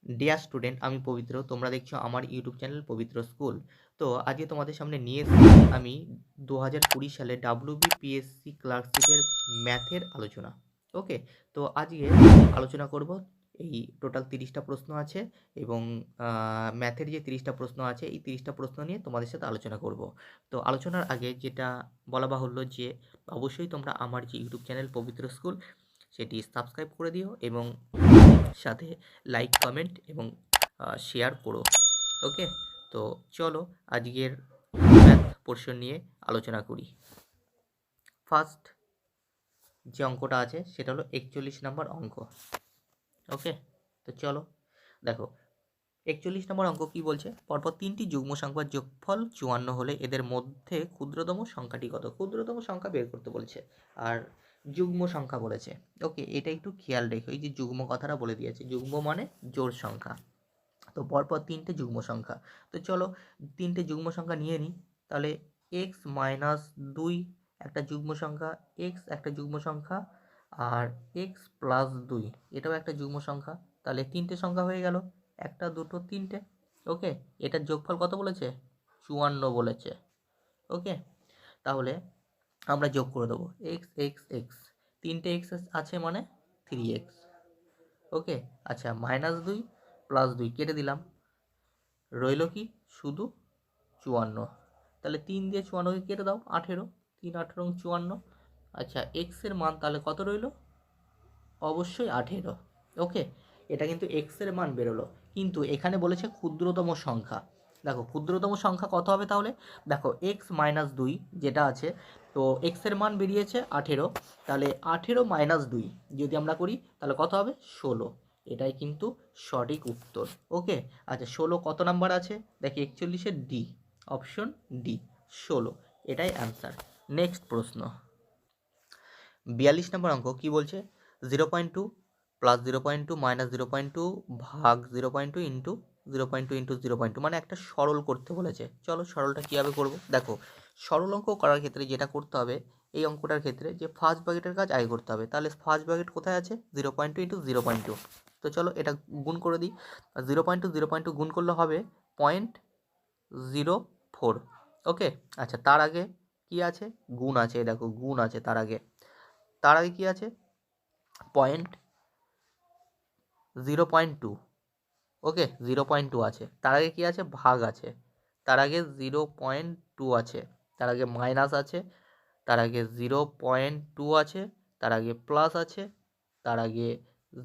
Dear student, আমি পবিত্র। তোমরা দেখছো আমার ইউটিউব চ্যানেল পবিত্র স্কুল। তো আজকে তোমাদের সামনে নিয়ে এসেছি আমি 2020 সালে WBPSC ক্লার্কশিপের ম্যাথের আলোচনা। ওকে, তো আজকে আলোচনা করব। এই টোটাল 30টা প্রশ্ন আছে এবং ম্যাথের যে 30টা প্রশ্ন আছে এই 30টা প্রশ্ন নিয়ে তোমাদের সাথে আলোচনা করব। তো আলোচনার আগে যেটা বলা বাহুল্য যে অবশ্যই তোমরা আমার যে ইউটিউব চ্যানেল পবিত্র স্কুল সেটি সাবস্ক্রাইব করে দিও এবং সাথে লাইক কমেন্ট এবং শেয়ার করো। ওকে, তো চলো আজকের ম্যাথ পোর্শন নিয়ে আলোচনা করি। ফার্স্ট যে অঙ্কটা আছে সেটা হলো 41 নম্বর অঙ্ক। ওকে, তো চলো দেখো 41 নম্বর অঙ্ক কি বলছে, পরপর 3টি যুগ্ম সংখ্যার যোগফল 54 হলে এদের মধ্যে ক্ষুদ্রতম সংখ্যাটি কত। ক্ষুদ্রতম সংখ্যা বের করতে বলছে আর যুগ্ম সংখ্যা বলেছে। ওকে, এটা একটু খেয়াল রেখো, এই যে যুগ্ম কথাটা বলে দিয়েছে, যুগ্ম মানে জোড় সংখ্যা। তো পরপর 3টে যুগ্ম সংখ্যা। তো চলো 3টে যুগ্ম সংখ্যা নিয়ে নিই। তাহলে এক্স মাইনাস 2 একটা যুগ্ম সংখ্যা, এক্স একটা যুগ্ম সংখ্যা, আর এক্স প্লাস 2 এটাও একটা যুগ্ম সংখ্যা। তাহলে 3টে সংখ্যা হয়ে গেল, একটা দুটো তিনটে। ওকে, এটার যোগফল কত বলেছে, 54 বলেছে। ওকে, তাহলে আমরা যোগ করে দেবো এক্স এক্স এক্স, 3টে এক্স আছে মানে 3x। ওকে, আচ্ছা -2 +2 কেটে দিলাম, রইল কি শুধু 54। তাহলে 3 দিয়ে 54কে কেটে দাও, 18, 3 18 54। আচ্ছা এক্সের মান তাহলে কত রইল, অবশ্যই 18। ওকে, এটা কিন্তু এক্সের মান বেরোলো, কিন্তু এখানে বলেছে ক্ষুদ্রতম সংখ্যা। দেখো ক্ষুদ্রতম সংখ্যা কত হবে তাহলে, দেখো এক্স মাইনাস 2 যেটা আছে, তো এক্সের মান বেরিয়েছে 18, তাহলে 18 - 2 যদি আমরা করি তাহলে কত হবে 16। এটাই কিন্তু সঠিক উত্তর। ওকে, আচ্ছা 16 কত নাম্বার আছে, দেখি 41-এর ডি, অপশন ডি 16, এটাই অ্যান্সার। নেক্সট প্রশ্ন 42 নম্বর অঙ্ক কি বলছে, 0.2 প্লাস 0.2 মাইনাস 0.2 ভাগ 0.2 ইন্টু 0.2 ইন্টু 0.2, মানে একটা সরল করতে বলেছে। চলো সরলটা কীভাবে করব, দেখো সরল অঙ্ক করার ক্ষেত্রে যেটা করতে হবে এই অঙ্কটার ক্ষেত্রে, যে ফার্স্ট ব্র্যাকেটের কাজ আগে করতে হবে। তাহলে ফার্স্ট ব্র্যাকেট কোথায় আছে, 0.2 ইন্টু 0.2। তো চলো এটা গুণ করে দিই, 0.2 গুণ করলে হবে 0.04। ওকে, আচ্ছা তার আগে কি আছে, গুণ আছে, দেখো গুণ আছে তার আগে, তার আগে কি আছে, 0.2। ওকে, 0.2 আছে, তার আগে কি আছে, ভাগ আছে, তার আগে 0.2 আছে, তার আগে মাইনাস আছে, তার আগে 0.2 আছে, তার আগে প্লাস আছে, তার আগে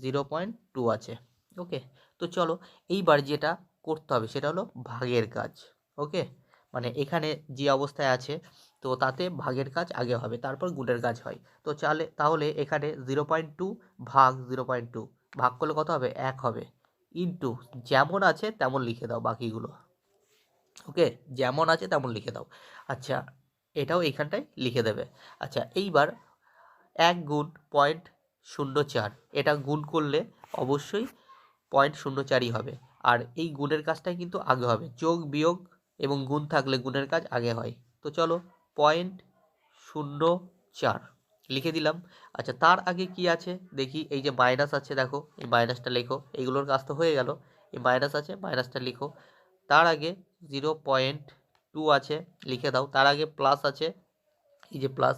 0.2 আছে। ওকে, তো চলো এইবার যেটা করতে হবে সেটা হলো ভাগের কাজ। ওকে, মানে এখানে যে অবস্থায় আছে তো তাতে ভাগের কাজ আগে হবে, তারপর গুণের কাজ হয়। তো তাহলে এখানে 0.2 ভাগ 0.2 ভাগ করলে কত হবে, 1 হবে, ইন্টু যেমন আছে তেমন লিখে দাও বাকিগুলো। ওকে, যেমন আছে তেমন লিখে দাও। আচ্ছা এটাও এইখানটায় লিখে দেবে। আচ্ছা এইবার 1 গুণ 0.04, এটা গুণ করলে অবশ্যই 0.04ই হবে। আর এই গুণের কাজটাই কিন্তু আগে হবে, যোগ বিয়োগ এবং গুণ থাকলে গুণের কাজ আগে হয়। তো চলো 0.04 লিখে দিলাম। আচ্ছা তার আগে কি আছে দেখি, এই যে মাইনাস আছে দেখো, এই মাইনাসটা লেখো, এইগুলোর কাজ তো হয়ে গেল, এই মাইনাস আছে মাইনাসটা লিখো। তার আগে 0.2 আছে, লিখে দাও। তার আগে প্লাস আছে, এই যে প্লাস,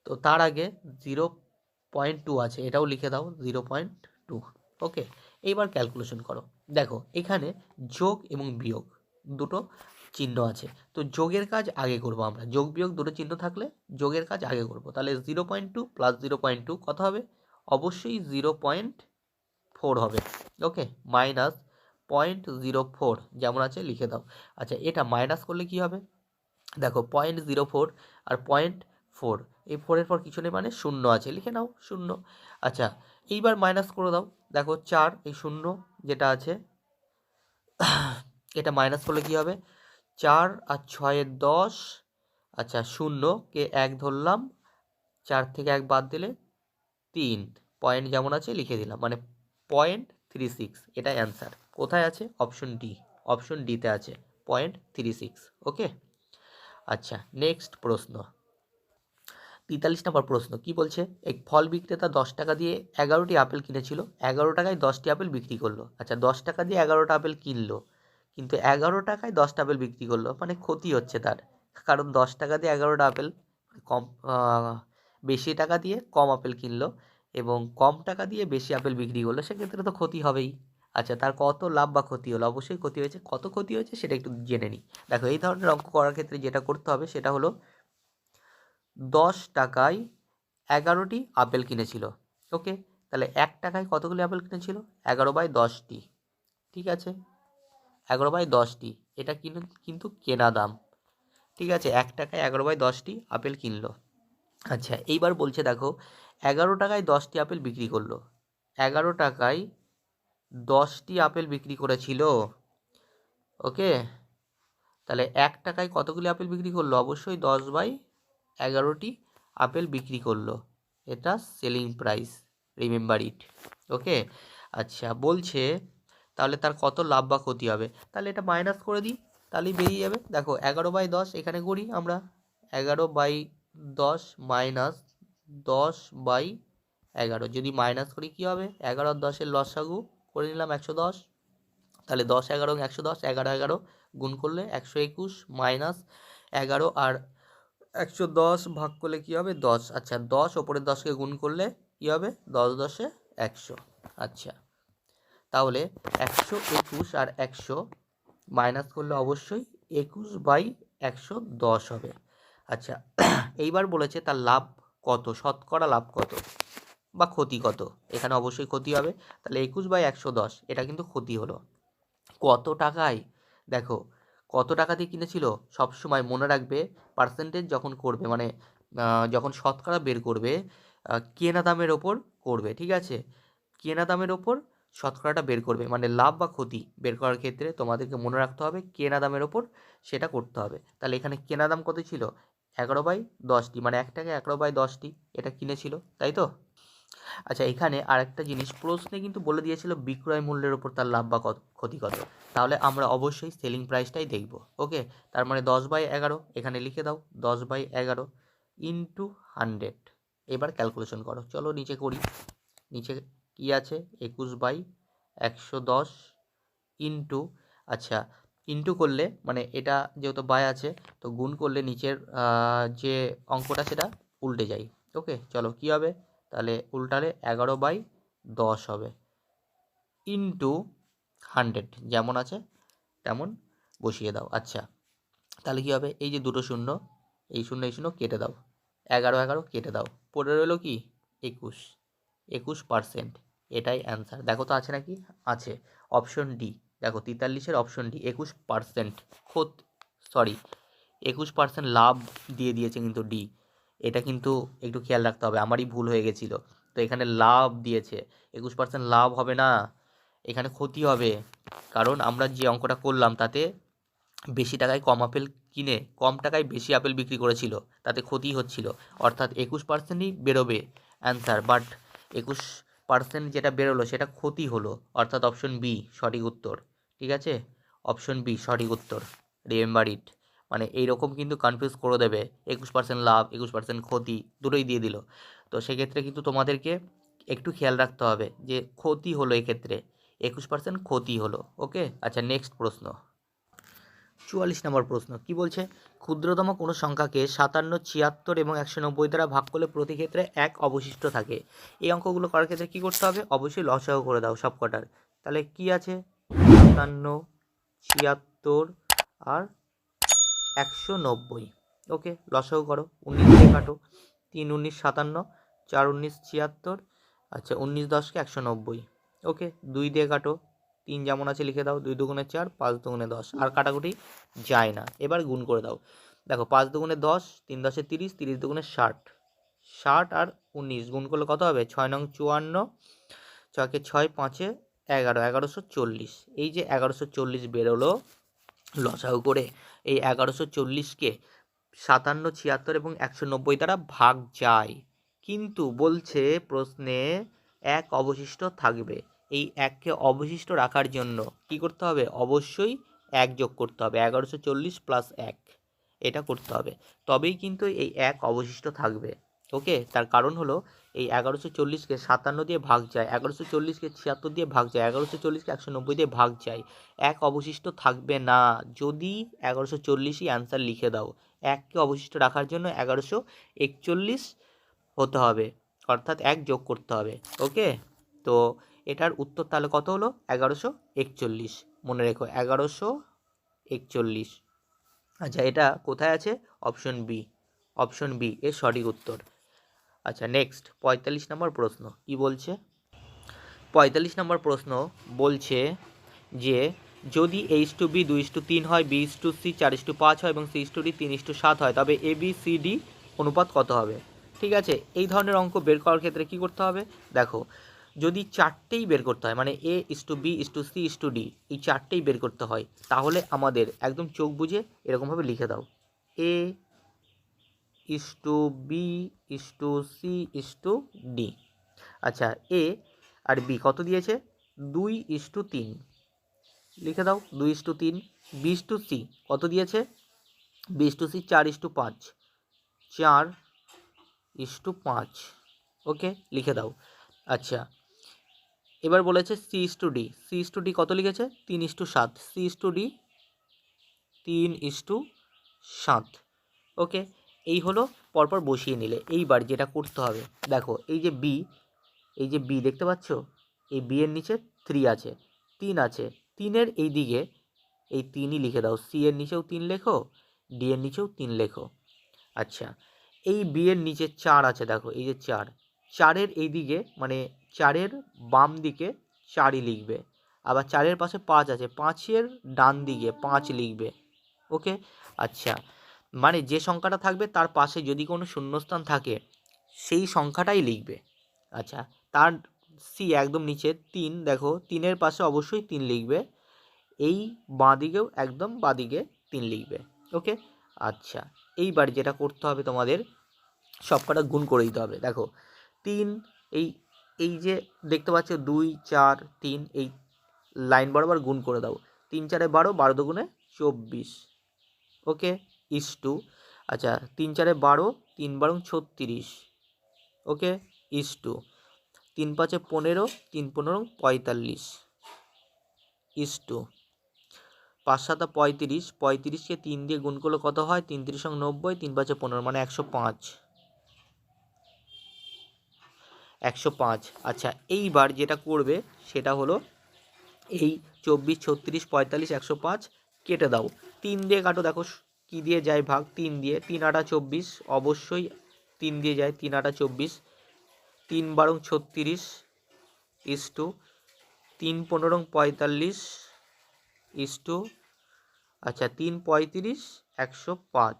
তো তার আগে 0.2 আছে, এটাও লিখে দাও 0.2। ওকে, এইবার ক্যালকুলেশন করো। দেখো এখানে যোগ এবং বিয়োগ দুটো চিহ্ন আছে, তো যোগের কাজ আগে করব আমরা, যোগ বিয়োগ দুটো চিহ্ন থাকলে যোগের কাজ আগে করব। তাহলে 0.2 প্লাস 0.2 কত হবে, অবশ্যই 0.4 হবে। ওকে, মাইনাস 0.04 যেমন আছে লিখে দাও। আচ্ছা এটা মাইনাস করলে কি হবে, দেখো 0.04 আর 0.4, এই 4-এর পর কিছু নেই মানে শূন্য আছে, লিখে নাও 0। আচ্ছা এইবার মাইনাস করে দাও, দেখো 4, এই 0 যেটা আছে এটা মাইনাস করলে কি হবে, 4 আর 6 10, আচ্ছা 0কে 1 ধরলাম, 4 থেকে 1 বাদ দিলে 3, পয়েন্ট যেমন আছে লিখে দিলাম, মানে 0.36, এটা অ্যান্সার। কোথায় আছে, অপশন ডি, অপশন ডিতে আছে 0.36। ওকে, আচ্ছা নেক্সট প্রশ্ন 43 নম্বর প্রশ্ন কি বলছে, এক ফল বিক্রেতা 10 টাকা দিয়ে 11টি আপেল কিনেছিল, 11 টাকায় 10টি আপেল বিক্রি করলো। আচ্ছা, 10 টাকা দিয়ে 11টা আপেল কিনলো, কিন্তু 11 টাকায় 10টা আপেল বিক্রি করলো, মানে ক্ষতি হচ্ছে তার। কারণ 10 টাকা দিয়ে 11টা আপেল কম, বেশি টাকা দিয়ে কম আপেল কিনলো এবং কম টাকা দিয়ে বেশি আপেল বিক্রি করলো, সেক্ষেত্রে তো ক্ষতি হবেই। আচ্ছা, তার কত লাভ বা ক্ষতি হলো? অবশ্যই ক্ষতি হয়েছে। কত ক্ষতি হয়েছে সেটা একটু জেনে নিই। দেখো, এই ধরনের অঙ্ক করার ক্ষেত্রে যেটা করতে হবে সেটা হলো 10 টাকায় 11টি আপেল কিনেছিল। ওকে, তাহলে 1 টাকায় কতগুলি আপেল কিনেছিল? 11/10টি। ঠিক আছে, 11/10টি, এটা কিন্তু কেনা দাম। ঠিক আছে, 1 টাকায় 11/10টি আপেল কিনলো। আচ্ছা, এইবার বলছে দেখো, 11 টাকায় 10টি আপেল বিক্রি করলো। 11 টাকায় 10টি আপেল বিক্রি করেছিল। ওকে, তাহলে 1 টাকায় কতগুলি আপেল বিক্রি করলো? অবশ্যই 10/11টি আপেল বিক্রি করলো। এটা সেলিং প্রাইস, রিমেম্বার ইট। ওকে, আচ্ছা বলছে তাহলে তার কত লাভ বা ক্ষতি হবে? তাহলে এটা মাইনাস করে দিই, তাহলেই বেরিয়ে যাবে। দেখো, 11/10 এখানে করি আমরা, 11/10 মাইনাস 10/11। যদি মাইনাস করি কী হবে? 11 আর 10-এর লসাগু করে নিলাম 110। তাহলে 10 11 110, 11 11 গুণ করলে 121 মাইনাস 11 আর 110 ভাগ করলে কী হবে? 10। আচ্ছা, 10 ওপরের 10কে গুণ করলে কী হবে? 10 10-এ 100। আচ্ছা, তাহলে 121 আর 100 মাইনাস করলে অবশ্যই 21/110 হবে। আচ্ছা, এইবার বলেছে তার লাভ কত, শতকরা লাভ কত বা ক্ষতি কত। এখানে অবশ্যই ক্ষতি হবে, তাহলে 21/110 এটা কিন্তু ক্ষতি হলো। কত টাকায়? দেখো, কত টাকা দিয়ে কিনেছিল সবসময় মনে রাখবে, পার্সেন্টেজ যখন করবে মানে যখন শতকরা বের করবে কেনা দামের ওপর করবে। ঠিক আছে, কেনা দামের ওপর শতকরাটা বের করবে, মানে লাভ বা ক্ষতি বের করার ক্ষেত্রে তোমাদেরকে মনে রাখতে হবে কেনা দামের ওপর সেটা করতে হবে। তাহলে এখানে কেনা দাম কত ছিল? 11/10টি, মানে 1 টাকা 11/10টি এটা কিনেছিল, তাই তো? আচ্ছা, এখানে আরেকটা জিনিস প্রশ্নে কিন্তু বলে দিয়েছিল বিক্রয় মূল্যের উপর তার লাভ বা ক্ষতি কত। তাহলে আমরা অবশ্যই সেলিং প্রাইসটাই দেখব। ওকে, তার মানে 10/11 এখানে লিখে দাও, 10/11 ইন্টু 100। এবার ক্যালকুলেশন করো, চলো নিচে করি। নিচে কি আছে? 21/110 ইন্টু, আচ্ছা ইন্টু করলে মানে এটা যেহেতু বাই আছে তো গুণ করলে নিচের যে অঙ্কটা সেটা উল্টে যায়। ওকে, চলো কি হবে? তাহলে উল্টালে 11/10 হবে ইন্টু 100, যেমন আছে তেমন বসিয়ে দাও। আচ্ছা, তাহলে কী হবে? এই যে দুটো শূন্য, এই শূন্য এই শূন্য কেটে দাও, 11 11 কেটে দাও, পড়ে রইলো কি? 21%। এটাই অ্যান্সার। দেখো তো আছে নাকি? আছে, অপশন ডি। দেখো, 43-এর অপশন ডি, 21% সরি 21% লাভ দিয়ে দিয়েছে কিন্তু ডি। এটা কিন্তু একটু খেয়াল রাখতে হবে, আমারই ভুল হয়ে গেছিলো। তো এখানে লাভ দিয়েছে, 21% লাভ হবে না, এখানে ক্ষতি হবে। কারণ আমরা যে অঙ্কটা করলাম তাতে বেশি টাকায় কম আপেল কিনে কম টাকায় বেশি আপেল বিক্রি করেছিল, তাতে ক্ষতি হচ্ছিল। অর্থাৎ 21%ই বেরোবে অ্যান্সার, বাট 21% যেটা বেরোলো সেটা ক্ষতি হলো, অর্থাৎ অপশন বি সঠিক উত্তর। ঠিক আছে, অপশন বি সঠিক উত্তর, রিমেম্বার ইট। মানে এইরকম কিন্তু কনফিউজ করে দেবে, 21% লাভ 21% ক্ষতি দুটোই দিয়ে দিল। তো সেক্ষেত্রে কিন্তু তোমাদেরকে একটু খেয়াল রাখতে হবে যে ক্ষতি হলো, এক্ষেত্রে 21% ক্ষতি হলো। ওকে, আচ্ছা নেক্সট প্রশ্ন, 44 নম্বর প্রশ্ন কি বলছে, ক্ষুদ্রতম কোনো সংখ্যাকে 57, 76 এবং 190 দ্বারা ভাগ করলে প্রতি ক্ষেত্রে 1 অবশিষ্ট থাকে। এই অঙ্কগুলো করার ক্ষেত্রে কী করতে হবে? অবশ্যই লসাগু করে দাও সব কটার। তাহলে কি আছে? 57, 76 আর 190। ওকে, লসাগু করো, 19 দিয়ে কাটো, 3 19 57, 4 19 76, আচ্ছা 19 10-কে 190। ওকে, 2 দিয়ে কাটো, 3 যেমন আছে লিখে দাও, 2 দুগুণে 4, 5 দুগুণে 10, আর কাটাকুটি যায় না। এবার গুণ করে দাও, দেখো 5 দুগুণে 10, 3 10-এ 30, 30 দুগুণে 60, 60 আর 19 গুণ করলে কত হবে? 6 নং 54, 6-কে 6, 5-এ 11, 1140। এই যে 1140 বেরোলো লসাগু করে, এই 1140-কে 57, 76 এবং 190 দ্বারা ভাগ যায়, কিন্তু বলছে প্রশ্নে 1 অবশিষ্ট থাকবে। এই 1কে অবশিষ্ট রাখার জন্য কি করতে হবে? অবশ্যই 1 যোগ করতে হবে, 1140 + 1 এটা করতে হবে, তবেই কিন্তু এই 1 অবশিষ্ট থাকবে। ওকে, তার কারণ হলো এই 1140কে 57 দিয়ে ভাগ যায়, 1140কে 76 দিয়ে ভাগ যায়, 1140কে 190 দিয়ে ভাগ যায়, এক অবশিষ্ট থাকবে না। যদি 1140ই অ্যান্সার লিখে দাও, এককে অবশিষ্ট রাখার জন্য 1141 হতে হবে, অর্থাৎ এক যোগ করতে হবে। ওকে, তো এটার উত্তর তাহলে কত হলো? 1141। মনে রেখো 1141। আচ্ছা, এটা কোথায় আছে? অপশন বি, অপশন বি এর সঠিক উত্তর। আচ্ছা, নেক্সট 45 নম্বর প্রশ্ন কি বলছে? 45 নম্বর প্রশ্ন বলছে যে যদি H2B 2:3 হয়, B:C 4:5 হয় এবং C:D 3:7 হয়, তবে ABCD অনুপাত কত হবে? ঠিক আছে, এই ধরনের অঙ্ক বের করার ক্ষেত্রে কি করতে হবে? দেখো, যদি চারটেই বের করতে হয়, মানে A:B:C:D এই চারটেই বের করতে হয়, তাহলে আমাদের একদম চোখ বুজে এরকমভাবে লিখে দাও, A:B:C:D। আচ্ছা, এ আর বি কত দিয়েছে? 2:3, লিখে দাও 2:3। B:C কত দিয়েছে? B:C 4:5, 4:5। ওকে, লিখে দাও। আচ্ছা, এবার বলেছে C:D, C:D কত লিখেছে? 3:7, C:D 3:7। ওকে, এই হলো পরপর বসিয়ে নিলে। এইবার যেটা করতে হবে, দেখো এই যে বি, এই যে বি দেখতে পাচ্ছ, এই বি এর নিচে 3 আছে, 3 আছে, 3-এর এই দিকে এই 3ই লিখে দাও। সি এর নিচেও 3 লেখো, ডি এর নিচেও 3 লেখো। আচ্ছা, এই বি এর নিচে 4 আছে, দেখো এই যে 4, 4-এর এই দিকে মানে 4-এর বাম দিকে 4ই লিখবে। আবার 4-এর পাশে 5 আছে, 5-এর ডান দিকে 5 লিখবে। ওকে, আচ্ছা, মানে যে সংখ্যাটা থাকবে তার পাশে যদি কোনো শূন্যস্থান থাকে সেই সংখ্যাটাই লিখবে। আচ্ছা, তার সি একদম নিচে 3, দেখো 3-এর পাশে অবশ্যই 3 লিখবে, এই বাঁ দিকেও একদম বাঁ দিকে 3 লিখবে। ওকে, আচ্ছা, এইবার যেটা করতে হবে তোমাদের সবকটা গুণ করে দিতে হবে। দেখো 3, এই এই যে দেখতে পাচ্ছ 2, 4, 3, এই লাইন বরাবর গুণ করে দাও। 3 4 12, 12 দুগুণে 24। ওকে, ইস টু, আচ্ছা 3 4 12, 3 12 36। ওকে, ইস টু 3 5 15, 3 15 45। ইস টু 5 7 35, 35কে 3 দিয়ে গুণ করলে কত হয়? 3 3 90, 3 5 15, মানে 105, 105। আচ্ছা, এইবার যেটা করবে সেটা হলো এই 24 36 45 105 কেটে দাও, 3 দিয়ে কাটো। দেখো কি দিয়ে যায় ভাগ? 3 দিয়ে। 3 8 24, অবশ্যই 3 দিয়ে যায়, 3 8 24। 3 12 36 ইস টু 3 15 45 ইস টু, আচ্ছা 3 35 105।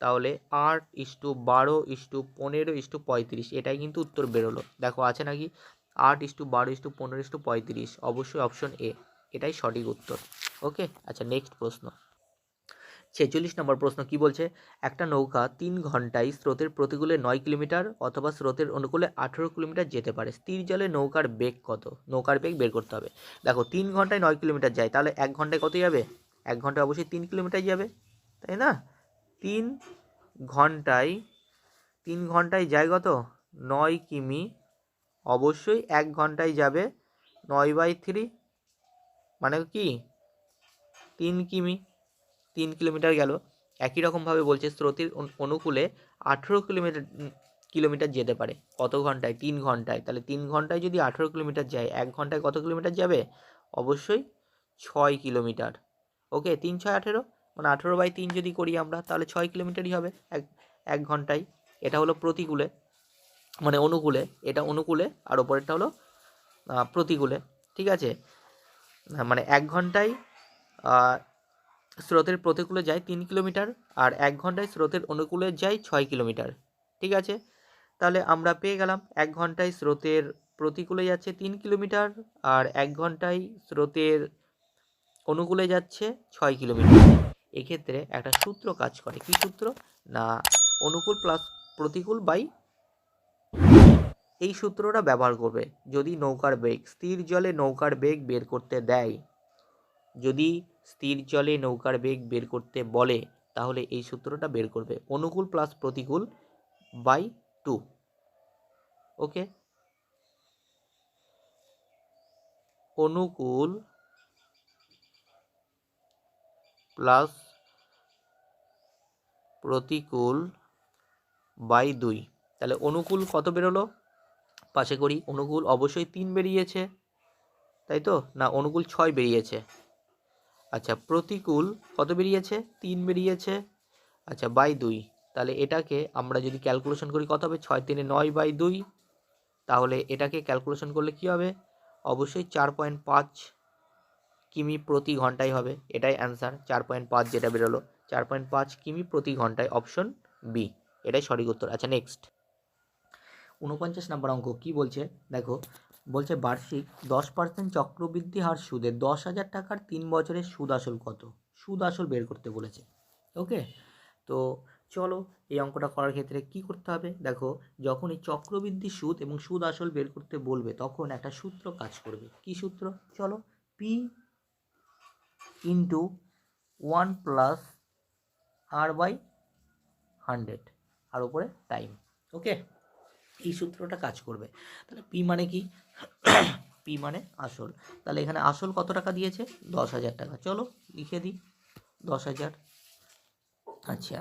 তাহলে 8:12:15:35, এটাই কিন্তু উত্তর বেরোলো। দেখো আছে নাকি 8:12:15:35, অবশ্যই অপশন এ, এটাই সঠিক উত্তর। ওকে, আচ্ছা নেক্সট প্রশ্ন 46 নম্বর প্রশ্ন কি বলছে? একটা নৌকা 3 ঘন্টায় স্রোতের প্রতিকূলে 9 কিলোমিটার অথবা স্রোতের অনুকূলে 18 কিলোমিটার যেতে পারে, স্থির জলে নৌকার বেগ কত? নৌকার বেগ বের করতে হবে। দেখো 3 ঘন্টায় 9 কিলোমিটার যায়, তাহলে 1 ঘন্টায় কত যাবে? 1 ঘন্টায় অবশ্যই 3 কিলোমিটার যাবে, তাই না? 3 ঘন্টায় 3 ঘন্টায় যায় কত? 9 কিমি, অবশ্যই 1 ঘন্টায় যাবে 9/3, মানে কি 3 কিমি, 3 কিলোমিটার গেল। একই রকমভাবে বলছে স্রোতের অনুকূলে 18 কিলোমিটার যেতে পারে, কত ঘন্টায়? 3 ঘন্টায়। তাহলে 3 ঘন্টায় যদি 18 কিলোমিটার যায়, 1 ঘন্টায় কত কিলোমিটার যাবে? অবশ্যই 6 কিলোমিটার। ওকে, 3 6 18, মানে 18/3 যদি করি আমরা, তাহলে 6 কিলোমিটারই হবে এক ঘন্টায়। এটা হলো প্রতিকূলে, মানে অনুকূলে, এটা অনুকূলে, আর ওপরেরটা হলো প্রতিকূলে। ঠিক আছে, মানে 1 ঘন্টায় স্রোতের প্রতিকূলে যায় 3 কিলোমিটার, আর 1 ঘন্টায় স্রোতের অনুকূলে যায় 6 কিলোমিটার। ঠিক আছে, তাহলে আমরা পেয়ে গেলাম 1 ঘন্টায় স্রোতের প্রতিকূলে যাচ্ছে 3 কিলোমিটার, আর 1 ঘন্টায় স্রোতের অনুকূলে যাচ্ছে 6 কিলোমিটার। এক্ষেত্রে একটা সূত্র কাজ করে, কি সূত্র? না, অনুকূল প্লাস প্রতিকূল বাই, এই সূত্রটা ব্যবহার করবে যদি নৌকার বেগ, স্থির জলে নৌকার বেগ বের করতে দেয়, যদি স্থির জলে নৌকার বেগ বের করতে বলে, তাহলে এই সূত্রটা বের করবে, অনুকূল প্লাস প্রতিকূল বাই 2। ওকে, অনুকূল প্লাস প্রতিকূল বাই 2। তাহলে অনুকূল কত বেরোলো, পাশে করি, অনুকূল অবশ্যই 3 বেরিয়েছে, তাই তো না, অনুকূল 6 বেরিয়েছে। আচ্ছা, প্রতিকূল কত বেরিয়েছে, 3 বেরিয়েছে। আচ্ছা, বাই 2, তাহলে এটাকে আমরা যদি ক্যালকুলেশন করি কত হবে, 6 3 9 বাই 2। তাহলে এটাকে ক্যালকুলেশন করলে কি হবে, অবশ্যই 4.5 কিমি প্রতি ঘন্টায় হবে। এটাই অ্যান্সার, 4.5 যেটা বেরোলো, 4.5 কিমি প্রতি ঘন্টায়, অপশন বি এটাই সঠিক উত্তর। আচ্ছা, নেক্সট 49 নম্বর অঙ্ক কি বলছে দেখো, বলছে বার্ষিক 10% চক্রবৃদ্ধি হার সুদে 10,000 টাকার 3 বছরের সুদ আসল কত, সুদ আসল বের করতে বলেছে। ওকে, তো চলো এই অঙ্কটা করার ক্ষেত্রে কি করতে হবে, দেখো যখন এই চক্রবৃদ্ধি সুদ এবং সুদ আসল বের করতে বলবে তখন একটা সূত্র কাজ করবে। কি সূত্র, চলো, পি ইন্টু 1 প্লাস আর বাই 100 আর উপরে টাইম। ওকে, এই সূত্রটা কাজ করবে। তাহলে পি মানে কি, পি মানে আসল। তাহলে এখানে আসল কত টাকা দিয়েছে, 10,000 টাকা, চলো লিখে দিই 10,000। আচ্ছা,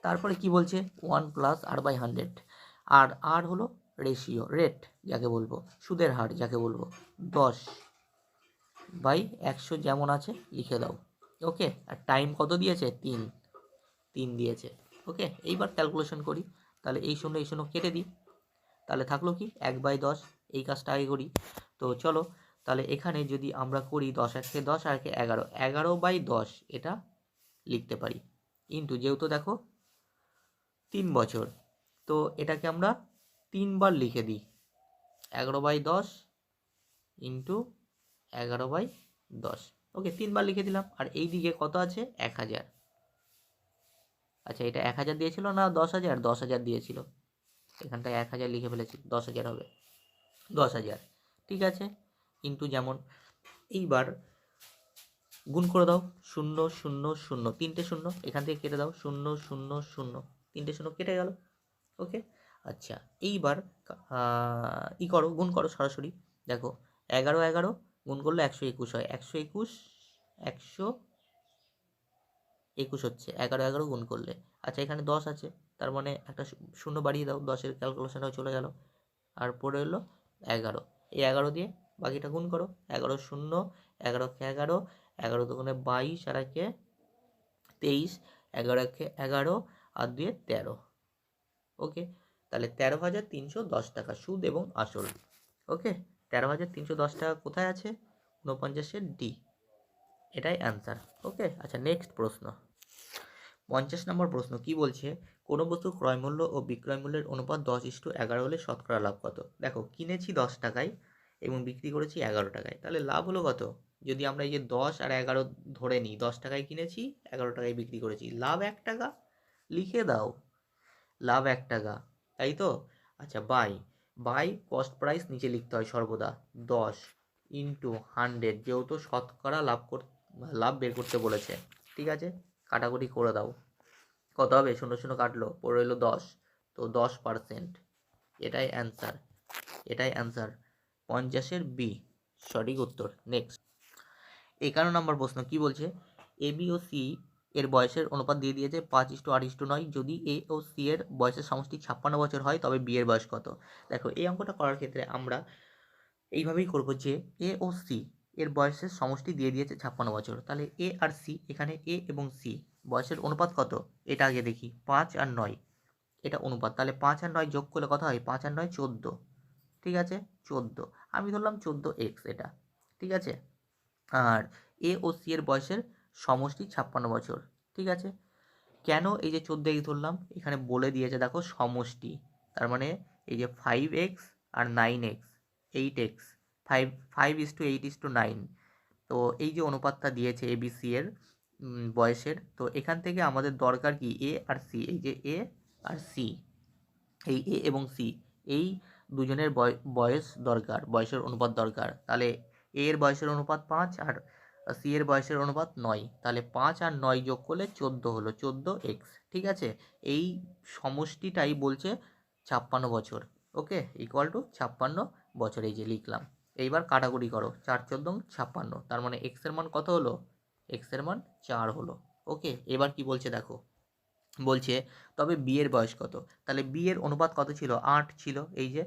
তারপরে কি বলছে 1 প্লাস আর বাই 100, আর আর হলো রেশিও, রেট যাকে বলবো, সুদের হার যাকে বলবো, 10 বাই 100 যেমন আছে লিখে দাও। ওকে, আর টাইম কত দিয়েছে, 3 দিয়েছে। ওকে, এইবার ক্যালকুলেশন করি, তাহলে এই শূন্য কেটে দিই, তাহলে থাকলো কি 1/10, এই কাজটা আগে করি। তো চলো, তাহলে এখানে যদি আমরা করি 10 1 10 আর 11, 11/10 এটা লিখতে পারি, ইন্টু যেহেতু দেখো 3 বছর, তো এটাকে আমরা 3 বার লিখে দিই, 11/10 ইন্টু 11/10। ওকে, 3 বার লিখে দিলাম, আর এই দিকে কত আছে, 1000। আচ্ছা, এটা 1000 দিয়েছিল না 10,000, 10,000 দিয়েছিল, এখানটায় 1000 লিখে ফেলেছি, 10,000 হবে, 10,000, ঠিক আছে, ইন্টু যেমন, এইবার গুণ করে দাও, 0 0 0, 3টে শূন্য এখান থেকে কেটে দাও, 0 0 0, 3টে শূন্য কেটে গেল। ওকে, আচ্ছা, এইবার ই করো, গুণ করো সরাসরি, দেখো 11 11 গুণ করলে 121 হয়, 121 121 হচ্ছে 11 11 গুণ করলে। আচ্ছা, এখানে 10 আছে, তার মানে একটা শূন্য বাড়িয়ে দাও, 10-এর ক্যালকুলেশনটাও চলে গেল, আর পড়ে এলো 11। এই 11 দিয়ে বাকিটা গুণ করো, 11 0, 11 11, 11 দুগুণে 22 আর 1 23, 11 1 11 আর 2 13। ওকে, তাহলে 13,310 টাকা সুদ এবং আসল। ওকে, 13,310 টাকা কোথায় আছে, 49-এর ডি, এটাই অ্যান্সার। ওকে, আচ্ছা, নেক্সট প্রশ্ন 50 নম্বর প্রশ্ন কি বলছে, কোনো বস্তুর ক্রয় মূল্য ও বিক্রয় মূল্যের অনুপাত 10:11 হলে শতকরা লাভ কত। দেখো, কিনেছি 10 টাকায় এবং বিক্রি করেছি 11 টাকায়, তাহলে লাভ হলো কত, যদি আমরা এই যে 10 আর 11 ধরে নিই, 10 টাকায় কিনেছি 11 টাকায় বিক্রি করেছি, লাভ 1 টাকা, লিখে দাও লাভ 1 টাকা, তাই তো। আচ্ছা, বাই কস্ট প্রাইস নিচে লিখতে হয় সর্বদা, 10 ইন্টু 100, যেহেতু শতকরা লাভ বের করতে বলেছে, ঠিক আছে, কাটাকুটি করে দাও, কত হবে, 0 0 কাটলো, পড়ে রইলো 10, তো 10%, এটাই অ্যান্সার, এটাই অ্যান্সার, 50-এর বি সঠিক উত্তর। নেক্সট 51 নম্বর প্রশ্ন কি বলছে, এ বি ও সি এর বয়সের অনুপাত দিয়ে দিয়েছে 5:8:9, যদি এ ও সি এর বয়সের সমষ্টি 56 বছর হয় তবে বি এর বয়স কত। দেখো, এই অঙ্কটা করার ক্ষেত্রে আমরা এইভাবেই করবো যে এ ও সি এর বয়সের সমষ্টি দিয়ে দিয়েছে 56 বছর, তাহলে এ আর সি, এখানে এ এবং সি বয়সের অনুপাত কত, এটা আগে দেখি, 5 আর 9, এটা অনুপাত, তাহলে 5 আর 9 যোগ করলে কত হয়, 5 আর 9 14, ঠিক আছে, 14, আমি ধরলাম 14x, এটা ঠিক আছে, আর এ ও সি এর বয়সের সমষ্টি 56 বছর, ঠিক আছে। কেন এই যে 14x ধরলাম, এখানে বলে দিয়েছে দেখো সমষ্টি, তার মানে এই যে 5x আর 9x, 8x, 5:8:9, তো এই যে অনুপাতটা দিয়েছে এবিসি এর বয়সের, তো এখান থেকে আমাদের দরকার কি, এ আর সি, এই যে এ আর সি, এই এ এবং সি, এই দুজনের বয়স দরকার, বয়সের অনুপাত দরকার, তাহলে এ এর বয়সের অনুপাত 5 আর সি এর বয়সের অনুপাত 9, তাহলে 5 আর 9 যোগ করলে 14 হলো, 14x, ঠিক আছে, এই সমষ্টিটাই বলছে 56 বছর। ওকে, ইকুয়াল টু 56 বছর, এই যে লিখলাম। এইবার কাটাকুটি করো, 4 14 56, তার মানে এক্সের মান কত হলো? এক্সের মান 4 হলো। ওকে, এবার কি বলছে দেখো, বলছে তবে বি এর বয়স কত? তাহলে বি এর অনুপাত কত ছিল? 8 ছিল। এই যে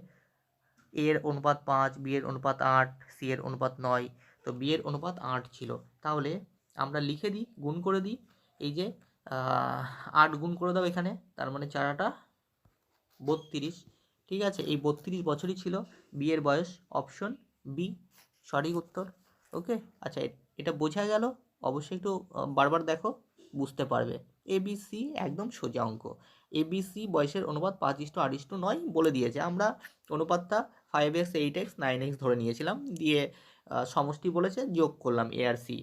এ এর অনুপাত 5, বি এর অনুপাত 8, সি এর অনুপাত 9, তো বি এর অনুপাত 8 ছিল। তাহলে আমরা লিখে দিই, গুণ করে দিই, এই যে 8 গুণ করে দাও এখানে, তার মানে 4 8 32। ঠিক আছে, এই 32 বছরই ছিল বি এর বয়স। অপশন বি সঠিক উত্তর। ওকে, আচ্ছা এটা বোঝা গেল? অবশ্যই একটু বারবার দেখো, বুঝতে পারবে। এবিসি একদম সোজা অঙ্ক। এবিসি বয়সের অনুপাত 5:8:9 বলে দিয়েছে। আমরা অনুপাতটা 5x 8x 9x ধরে নিয়েছিলাম, দিয়ে সমষ্টি বলেছে, যোগ করলাম এ আর সি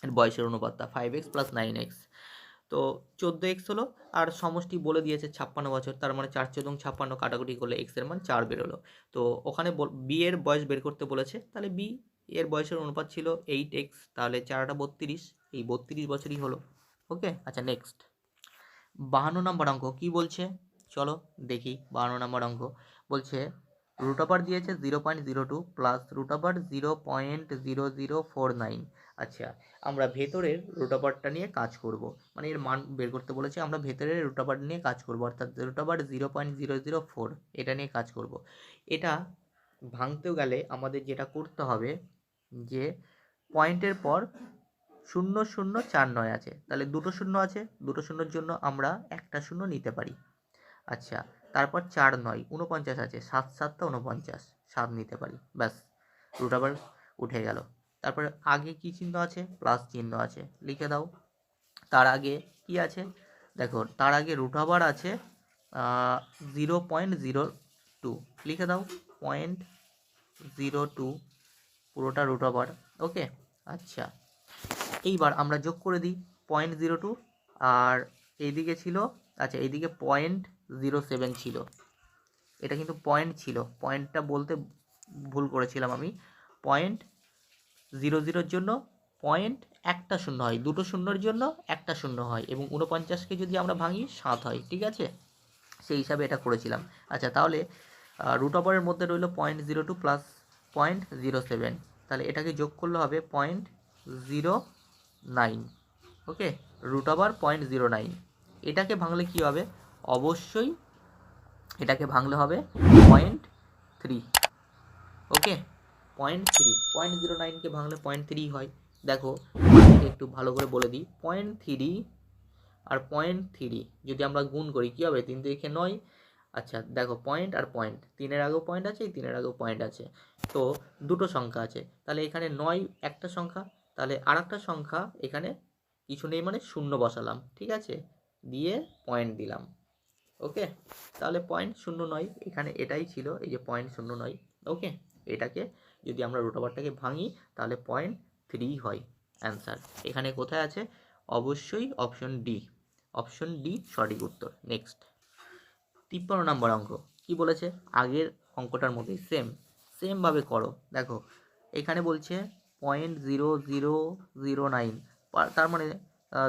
এর বয়সের অনুপাতটা 5x + 9x, তো 14x হলো। আর সমষ্টি বলে দিয়েছে 56 বছর, তার মানে 4 14 56, কাটাকুটি করলে x এর মান 4 বেরোলো। তো ওখানে বি এর বয়স বের করতে বলেছে, তাহলে বি এর বয়সের অনুপাত ছিল 8x, তাহলে 4 8 32, এই 32 বছরই হলো। ওকে, আচ্ছা নেক্সট 52 নম্বর অঙ্ক কি বলছে, চলো দেখি। 52 নম্বর অঙ্ক বলছে রুট ওভার দিয়েছে 0.02 প্লাস রুট ওভার 0.0049। আচ্ছা, আমরা ভেতরের রুট ওভারটা নিয়ে কাজ করব, মানে এর মান বের করতে বলেছে, আমরা ভেতরের রুট ওভার নিয়ে কাজ করব, অর্থাৎ রুট ওভার 0.004 এটা নিয়ে কাজ করব। এটা ভাঙতেও গেলে আমাদের যেটা করতে হবে, যে পয়েন্টের পর 0049 আছে, তাহলে দুটো শূন্য আছে, দুটো শূন্যর জন্য আমরা একটা শূন্য নিতে পারি। আচ্ছা, তারপর 4 9 49 আছে, 7 7 49, 7 নিতে পারি, ব্যাস রুট আবার উঠে গেল। তারপরে আগে কি চিহ্ন আছে? প্লাস চিহ্ন আছে, লিখে দাও। তার আগে কি আছে দেখো, তার আগে রুট ওভার আছে 0.02, লিখে দাও 0.02, পুরোটা রুট ওভার। ওকে, আচ্ছা এইবার আমরা যোগ করে দিই 0.02, আর এইদিকে ছিল, আচ্ছা এইদিকে 0.07 ছিল, এটা কিন্তু পয়েন্ট ছিল, পয়েন্টটা বলতে ভুল করেছিলাম আমি। 0.00 জন্য পয়েন্ট একটা শূন্য হয়, দুটো শূন্যর জন্য একটা শূন্য হয়, এবং 49কে যদি আমরা ভাঙি 7 হয়। ঠিক আছে, সেই হিসাবে এটা করেছিলাম। আচ্ছা, তাহলে রুট ওভারের মধ্যে রইল 0.02 প্লাস 0.07, তাহলে এটাকে যোগ করলে হবে 0.09। ওকে, রুট ওভার 0.09, এটাকে ভাঙলে কি হবে? অবশ্যই এটাকে ভাঙলে হবে 0.3। ওকে, 0.3, 0.09কে ভাঙলে 0.3 হয়। দেখো একটু ভালো করে বলে দিই, 0.3 আর 0.3 যদি আমরা গুণ করি কী হবে? 3 3 9। আচ্ছা দেখো, পয়েন্ট আর পয়েন্ট, 3-এর আগেও পয়েন্ট আছে, 3-এর আগেও পয়েন্ট আছে, তো দুটো সংখ্যা আছে, তাহলে এখানে 9 একটা সংখ্যা, তাহলে আর একটা সংখ্যা এখানে কিছু নেই, মানে শূন্য বসালাম। ঠিক আছে, দিয়ে পয়েন্ট দিলাম। ওকে, তাহলে 0.09 এখানে এটাই ছিল, এই যে 0.09। ওকে, এটাকে যদি আমরা রুট ওভারটাকে ভাঙি তাহলে 0.3 হয় অ্যান্সার। এখানে কোথায় আছে? অবশ্যই অপশন ডি, অপশন ডি সঠিক উত্তর। নেক্সট 53 নম্বর অঙ্ক কি বলেছে? আগের অঙ্কটার মতোই সেমভাবে করো। দেখো এখানে বলছে 0.0009, তার মানে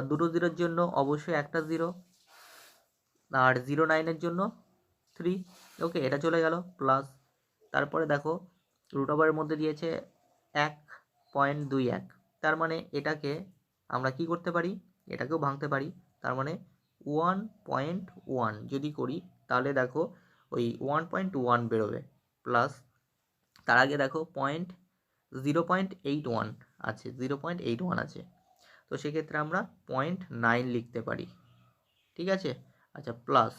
দুটো জিরোর জন্য অবশ্যই একটা জিরো, আর 0.9-এর জন্য 3। ওকে, এটা চলে গেল প্লাস। তারপরে দেখো রুট ওভারের মধ্যে দিয়েছে 1.21, তার মানে এটাকে আমরা কি করতে পারি? এটাকেও ভাঙতে পারি, তার মানে 1.1 যদি করি তাহলে দেখো ওই 1.1 বেরোবে, প্লাস তার আগে দেখো 0.81 আছে, 0.81 আছে, তো সেক্ষেত্রে আমরা 0.9 লিখতে পারি। ঠিক আছে, আচ্ছা প্লাস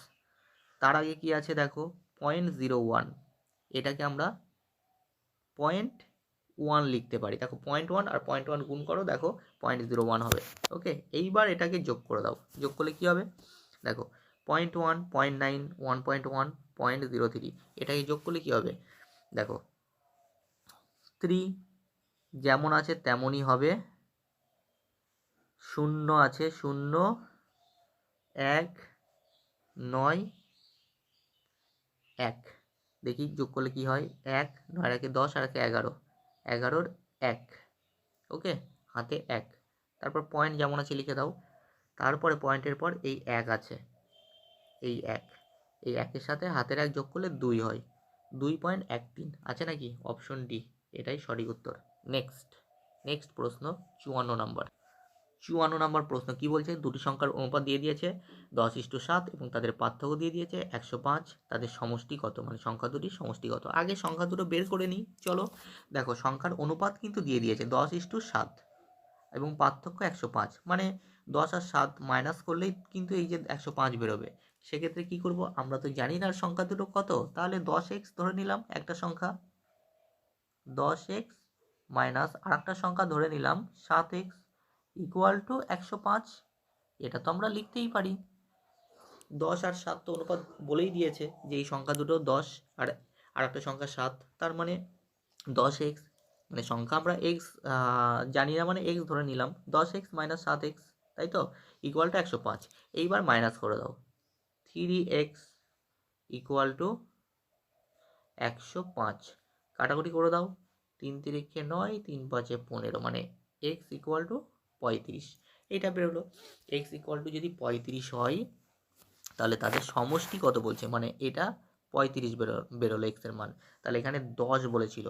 তার আগে কি আছে দেখো 0.01, এটাকে আমরা 0.1 লিখতে পারি। দেখো 0.1 আর 0.1 গুণ করো, দেখো 0.01 হবে। ওকে, এইবার এটাকে যোগ করে দাও, যোগ করলে কি হবে? দেখো 0.1 0.9 1.1 0.03, এটাকে যোগ করলে কি হবে? দেখো 3 যেমন আছে তেমনই হবে, 0 আছে 0 1 9 1, দেখি যোগ করলে কি হয়? 1 9 একে 10 আর একে 11, 11-র 1। ওকে, হাতে 1, তারপর পয়েন্ট যেমন আছে লিখে দাও, তারপরে পয়েন্টের পর এই 1 আছে, এই 1, এই 1-এর সাথে হাতের 1 যোগ করলে 2 হয়, 2.13 আছে নাকি? অপশন ডি এটাই সঠিক উত্তর। নেক্সট প্রশ্ন 54 নম্বর। 54 নম্বর প্রশ্ন কি বলছে? দুটি সংখ্যার অনুপাত দিয়ে দিয়েছে 10:7 এবং তাদের পার্থক্য দিয়ে দিয়েছে 105, তাদের সমষ্টি কত? মানে সংখ্যা দুটির সমষ্টি কত? আগে সংখ্যা দুটো বের করে নিই চলো। দেখো সংখ্যার অনুপাত কিন্তু দিয়ে দিয়েছে 10:7 এবং পার্থক্য 105, মানে 10 আর 7 মাইনাস করলেই কিন্তু এই যে 105 বেরোবে। সেক্ষেত্রে কি করব? আমরা তো জানি না সংখ্যা দুটো কত, তাহলে 10x ধরে নিলাম একটা সংখ্যা, 10x মাইনাস আর একটা সংখ্যা ধরে নিলাম 7x ইকুয়াল টু 105। এটা তো আমরা লিখতেই পারি। 10 আর 7 তো অনুপাত বলেই দিয়েছে যে এই সংখ্যা দুটো 10 আর একটা সংখ্যা 7, তার মানে 10x, মানে সংখ্যা আমরা x জানি না মানে x ধরে নিলাম, 10x মাইনাস 7x, তাই তো, ইকুয়াল টু 105। এইবার মাইনাস করে দাও, 3x ইকুয়াল টু 105, কাটাকুটি করে দাও, 3 3 9, 3 5 15, মানে x ইকুয়াল টু 35। এটা বেরোলো। x ইকুয়াল টু যদি 35 হয় তাহলে তাদের সমষ্টি কত বলছে? মানে এটা 35 বেরোলো x এর মান। তাহলে এখানে 10 বলেছিল,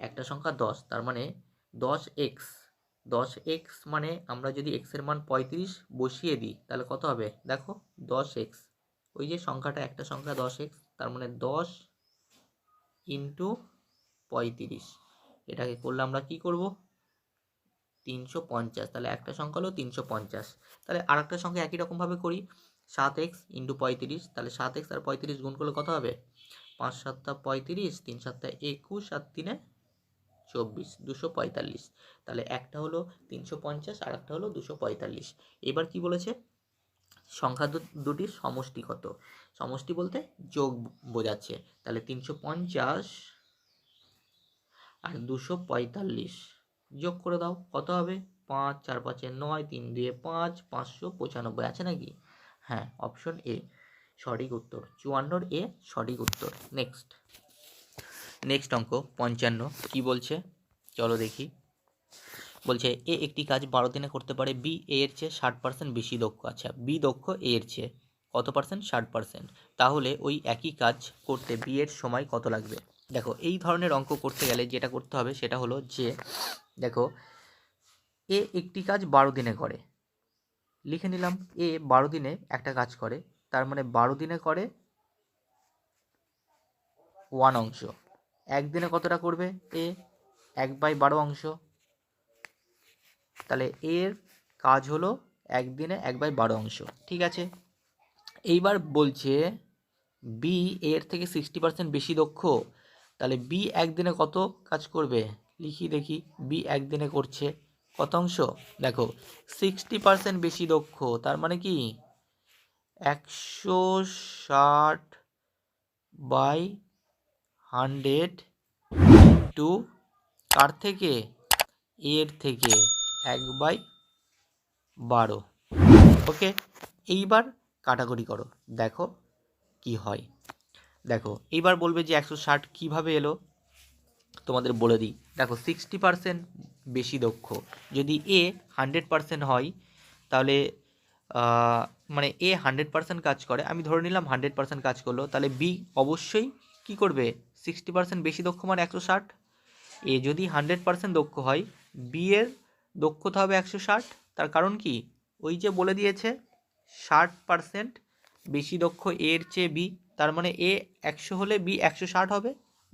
একটা সংখ্যা 10, তার মানে 10x, 10x মানে আমরা যদি x এর মান 35 বসিয়ে দিই তাহলে কত হবে? দেখো 10x, ওই যে সংখ্যাটা একটা সংখ্যা 10x, তার মানে 10 ইন্টু 35, এটাকে করলে আমরা কি করব? 350, তাহলে একটা সংখ্যা হলো 350। তাহলে আর একটা সংখ্যা একই রকমভাবে করি, 7x ইন্টু 35, তাহলে 7x আর 35 গুণ করলে কত হবে? 5 7 35, 3 7 21, আর 3 24, 245। তাহলে একটা হলো 350 আর একটা হলো 245। এবার কি বলেছে? সংখ্যা দুটির সমষ্টি কত? সমষ্টি বলতে যোগ বোঝাচ্ছে। তাহলে 350 আর 245 যোগ করে দাও, কত হবে? 5 4 5 9, 3 2 5, 595 আছে নাকি? হ্যাঁ, অপশন এ সঠিক উত্তর, 54 এ সঠিক উত্তর। নেক্সট অঙ্ক 55 কি বলছে চলো দেখি। বলছে এ একটি কাজ 12 দিনে করতে পারে, বি এ এর চেয়ে 60% বেশি দক্ষ। আচ্ছা, বি দক্ষ এ এর চেয়ে কত পার্সেন্ট? 60%। তাহলে ওই একই কাজ করতে বি এর সময় কত লাগবে? দেখো এই ধরনের অঙ্ক করতে গেলে যেটা করতে হবে সেটা হলো যে, দেখো এ একটি কাজ 12 দিনে করে, লিখে নিলাম এ 12 দিনে একটা কাজ করে, তার মানে 12 দিনে করে 1 অংশ। একদিনে কতটা করবে? এ 1/12 অংশ, তাহলে এর কাজ হলো একদিনে 1/12 অংশ। ঠিক আছে, এইবার বলছে বি এর থেকে 60% বেশি দক্ষ, তাহলে বি একদিনে কত কাজ করবে? লিখি দেখি, বি একদিনে করছে কত অংশ? দেখো 60% বেশি দক্ষ, তার মানে কি 160/100 টু কার থেকে? এর থেকে 1/12। ওকে, এইবার কাটাকুটি করো, দেখো কি হয়। দেখো এইবার বলবে যে 160 কিভাবে এলো, তোমাদের বলে দিই। দেখো 60% বেশি দক্ষ, যদি এ 100% হয় তাহলে মানে এ 100% কাজ করে, আমি ধরে নিলাম 100% কাজ করলো, তাহলে বি অবশ্যই কি করবে? 60% বেশি দক্ষ মানে 160। এ যদি 100% দক্ষ হয়, বি এর দক্ষতা হবে 160। তার কারণ কি? ওই যে বলে দিয়েছে 60% বেশি দক্ষ এর চেয়ে বি, তার মানে এ 100 হলে বি 160 হবে।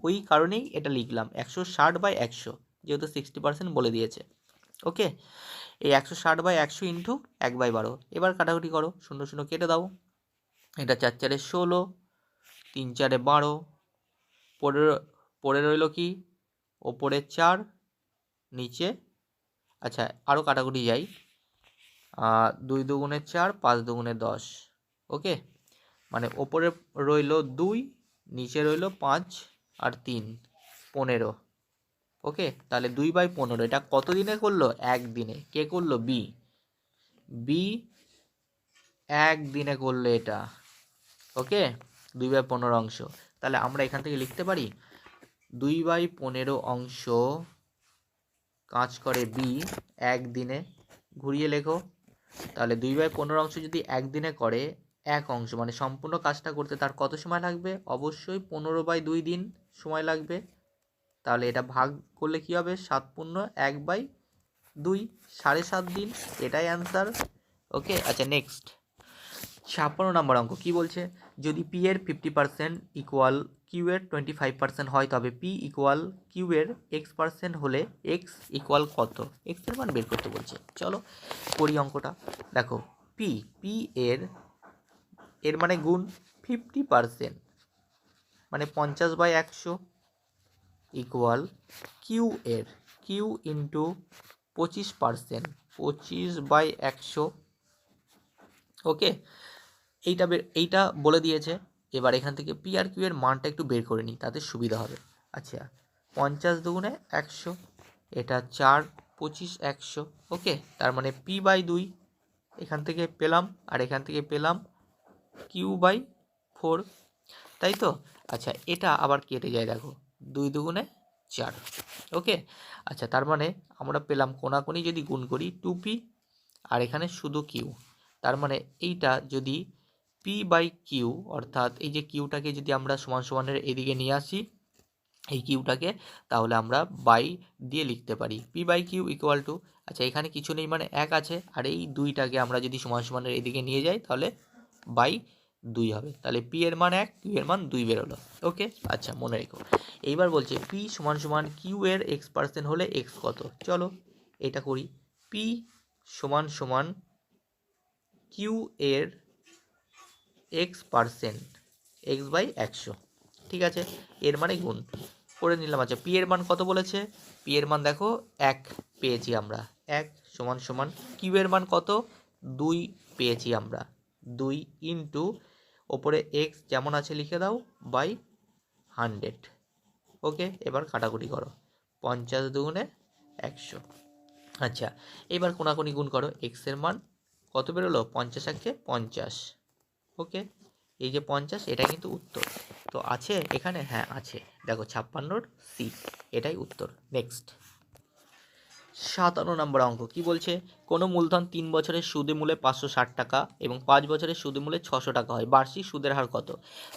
ওই কারণেই এটা লিখলাম 160/100, যেহেতু 60% বলে দিয়েছে। ওকে, এই 160/100 ইন্টু 1/12। এবার কাটাকুটি করো, 0 0 কেটে দাও, এটা 4 4 16, 3 4 12, পড়ে রইল কি? ওপরে 4, নিচে, আচ্ছা আরও কাটাকুটি যাই, 2 2 4, 5 2 10। ওকে, মানে ওপরে রইল 2, নিচে রইল 5 আর 3 15। ওকে, তাহলে 2/15 এটা কত দিনে করলো? একদিনে। কে করলো? বি। বি একদিনে করলো এটা। ওকে, 2/15 অংশ। তাহলে আমরা এখান থেকে লিখতে পারি 2/15 অংশ কাজ করে বি একদিনে। ঘুরিয়ে লেখো, তাহলে 2/15 অংশ যদি একদিনে করে, এক অংশ, মানে সম্পূর্ণ কাজটা করতে তার কত সময় লাগবে? অবশ্যই 15/2 দিন সময় লাগবে। তাহলে এটা ভাগ করলে কি হবে? 7/1/2, 7.5 দিন। এটাই অ্যান্সার। ওকে, আচ্ছা নেক্সট 56 নম্বর অঙ্ক কি বলছে? যদি পি এর 50% ইকুয়াল কিউ এর 25% হয়, তবে পি ইকুয়াল কিউ এর x% হলে এক্স ইকুয়াল কত? এক্স এর মান বের করতে বলছে। চলো করি অঙ্কটা। দেখো পি পি এর মানে গুণ 50%, মানে 50/100 ইকুয়াল কিউ ইন্টু 25%, 25/100। ওকে, এইটা বলে দিয়েছে। এবার এখান থেকে পি আর কিউ এর মানটা একটু বের করে নিই, তাতে সুবিধা হবে। আচ্ছা, 50 দুগুণে 100, এটা 4, 25, 100। ওকে, তার মানে p/2 এখান থেকে পেলাম, আর এখান থেকে পেলাম q/4, তাই তো? আচ্ছা, এটা আবার কেটে যায়, দেখো 2 দুগুণে 4। ওকে, আচ্ছা, তার মানে আমরা পেলাম কোনাকুনি যদি গুণ করি 2p, আর এখানে শুধু কিউ। তার মানে এইটা যদি p/কিউ, অর্থাৎ এই যে কিউটাকে যদি আমরা সমান সমানের এদিকে নিয়ে আসি, এই কিউটাকে, তাহলে আমরা বাই দিয়ে লিখতে পারি p/কিউ ইকুয়াল টু, আচ্ছা এখানে কিছু নেই মানে 1 আছে, আর এই 2টাকে আমরা যদি সমান সমানের এদিকে নিয়ে যাই তাহলে বাই 2 হবে। তাহলে p এর মান 1, কিউ এর মান 2 বেরোলো। ওকে, আচ্ছা মনে রেখো। এইবার বলছে p সমান সমান কিউ এর x% হলে x কত? চলো এটা করি। p সমান সমান কিউ এর x%, x/100, ঠিক আছে, এর মানে গুণ করে নিলাম। আচ্ছা, পি এর মান কত বলেছে? পি এর মান দেখো 1 পেয়েছি আমরা, 1 সমান সমান কিউ এর মান কত? 2 পেয়েছি আমরা, 2 ইন্টু ওপরে x যেমন আছে লিখে দাও বাই 100। ওকে, এবার কাটাকুটি করো, 50 দুগুণে 100। আচ্ছা, এবার কোনাকুনি গুণ করো, x এর মান কত বেরোলো? 50 1 50। ওকে, এই যে 50, এটা কিন্তু উত্তর। তো আছে এখানে, হ্যাঁ আছে, দেখো 56 সি, এটাই উত্তর। নেক্সট 57 নম্বর অঙ্ক কি বলছে? কোনো মূলধন 3 বছরের সুদে মূলে 560 টাকা এবং 5 বছরের সুদে মূলে 600 টাকা হয়, বার্ষিক সুদের হার কত?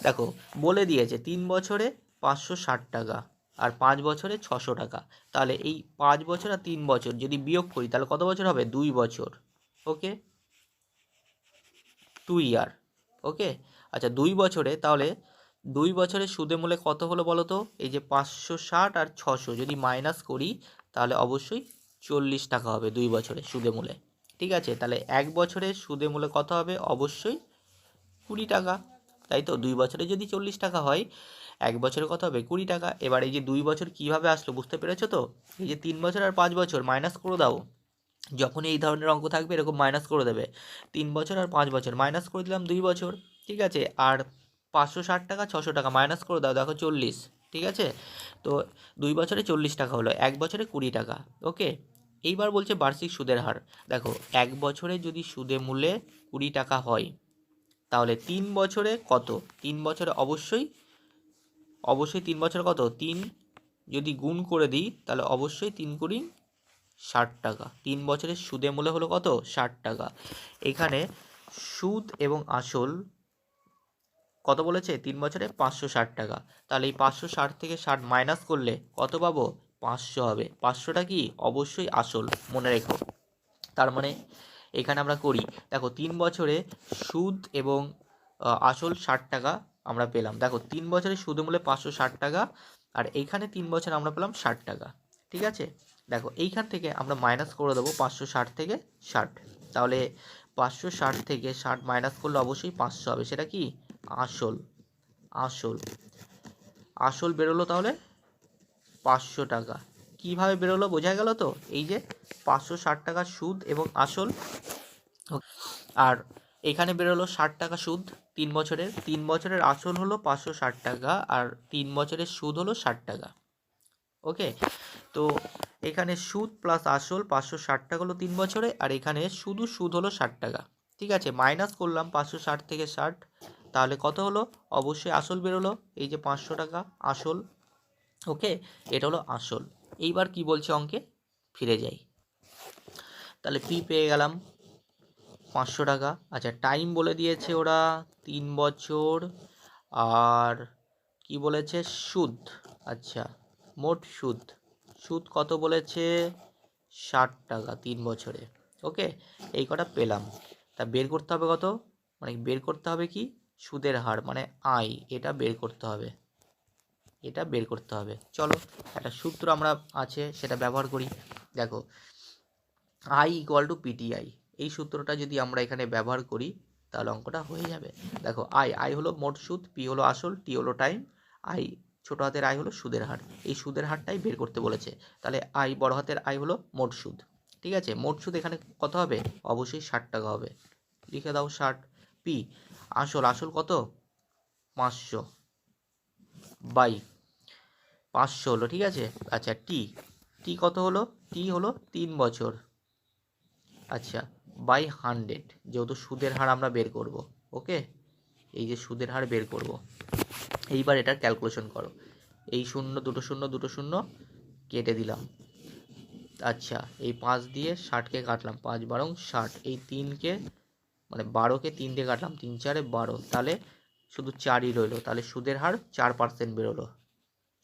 দেখো বলে দিয়েছে 3 বছরে 560 টাকা আর 5 বছরে 600 টাকা। তাহলে এই 5 বছর আর 3 বছর যদি বিয়োগ করি তাহলে কত বছর হবে? 2 বছর। ওকে, 2 ইয়ার। ওকে, আচ্ছা 2 বছরে, তাহলে 2 বছরের সুদে মূলে কত হলো বলো তো? এই যে 560 আর 600 যদি মাইনাস করি তাহলে অবশ্যই 40 টাকা হবে 2 বছরের সুদে মূলে। ঠিক আছে, তাহলে 1 বছরের সুদে মূলে কত হবে? অবশ্যই 20 টাকা। তাই তো, 2 বছরে যদি 40 টাকা হয়, 1 বছরে কত হবে? 20 টাকা। এবার এই যে 2 বছর কিভাবে আসলো বুঝতে পেরেছো তো? এই যে 3 বছর আর 5 বছর মাইনাস করে দাও, যখনই এই ধরনের অঙ্ক থাকবে এরকম মাইনাস করে দেবে। 3 বছর আর 5 বছর মাইনাস করে দিলাম 2 বছর, ঠিক আছে, আর 560 টাকা 600 টাকা মাইনাস করে দাও, দেখো 40, ঠিক আছে। তো 2 বছরে 40 টাকা হলো, 1 বছরে 20 টাকা। ওকে, এইবার বলছে বার্ষিক সুদের হার। দেখো 1 বছরে যদি সুদে মূলে 20 টাকা হয়, তাহলে 3 বছরে কত? 3 বছরে অবশ্যই 3 বছরে কত? 3 যদি গুণ করে দিই তাহলে অবশ্যই 3 কুড়ি 60 টাকা। 3 বছরের সুদে মূলে হলো কত? 60 টাকা। এখানে সুদ এবং আসল কত বলেছে? 3 বছরে 560 টাকা। তাহলে এই 560 থেকে 60 মাইনাস করলে কত পাবো? 500 হবে। 500টা কি? অবশ্যই আসল, মনে রেখো। তার মানে এখানে আমরা করি, দেখো 3 বছরে সুদ এবং আসল 60 টাকা আমরা পেলাম। দেখো 3 বছরের সুদে মূলে 560 টাকা, আর এইখানে 3 বছর আমরা পেলাম 60 টাকা। ঠিক আছে, দেখো এইখান থেকে আমরা মাইনাস করে দেবো 560 থেকে 60। তাহলে 560 থেকে 60 মাইনাস করলে অবশ্যই 500 হবে। সেটা কি? আসল। আসল আসল বেরোলো তাহলে 500 টাকা। কিভাবে বেরোলো বোঝা গেল তো? এই যে 560 টাকা সুদ এবং আসল, আর এখানে বেরোলো 60 টাকা সুদ 3 বছরের। 3 বছরের আসল হলো 560 টাকা, আর 3 বছরের সুদ হলো 60 টাকা। ওকে, তো এখানে সুদ প্লাস আসল 560 টাকা হলো 3 বছরে, আর এখানে শুধু সুদ হলো 60 টাকা। ঠিক আছে, মাইনাস করলাম 560 থেকে 60, তাহলে কত হলো? অবশ্যই আসল বেরোলো, এই যে 500 টাকা আসল। ওকে, এটা হলো আসল। এইবার কি বলছে অঙ্কে? ফিরে যাই, তাহলে পি পেয়ে গেলাম 500 টাকা। আচ্ছা, টাইম বলে দিয়েছে ওরা 3 বছর। আর কি বলেছে, সুদ। আচ্ছা, মোট সুদ, সুদ কত বলেছে, 60 টাকা 3 বছরে। ওকে, এই কটা পেলাম। তা বের করতে হবে কত, মানে বের করতে হবে কি, সুদের হার মানে আয়, এটা বের করতে হবে, এটা বের করতে হবে। চলো একটা সূত্র আমরা আছে সেটা ব্যবহার করি। দেখো, আই ইকুয়াল টু পিটিআই, এই সূত্রটা যদি আমরা এখানে ব্যবহার করি তাহলে অঙ্কটা হয়ে যাবে। দেখো, আই হলো মোট সুদ, পি হলো আসল, টি হলো টাইম, আই ছোট হাতের আই হলো সুদের হার। এই সুদের হারটাই বের করতে বলেছে। তাহলে আই বড় হাতের আই হলো মোট সুদ। ঠিক আছে, মোট সুদ এখানে কত হবে, অবশ্যই 60 টাকা হবে, লিখে দাও 60। পি আসল, আসল কত, 500 বাই 500 হলো, ঠিক আছে। আচ্ছা, টি, টি কত হলো, টি হলো 3 বছর। আচ্ছা, বাই 100, যেহেতু সুদের হার আমরা বের করব। ওকে, এই যে সুদের হার বের করব, এইবার এটার ক্যালকুলেশন করো। এই শূন্য, দুটো শূন্য, দুটো শূন্য কেটে দিলাম। আচ্ছা, এই 5 দিয়ে 60কে কাটলাম, 5 বারং 60, এই 3কে মানে 12কে 3 দিয়ে কাটলাম, 3 4 12, তাহলে শুধু 4ই রইলো। তাহলে সুদের হার 4% বেরোলো,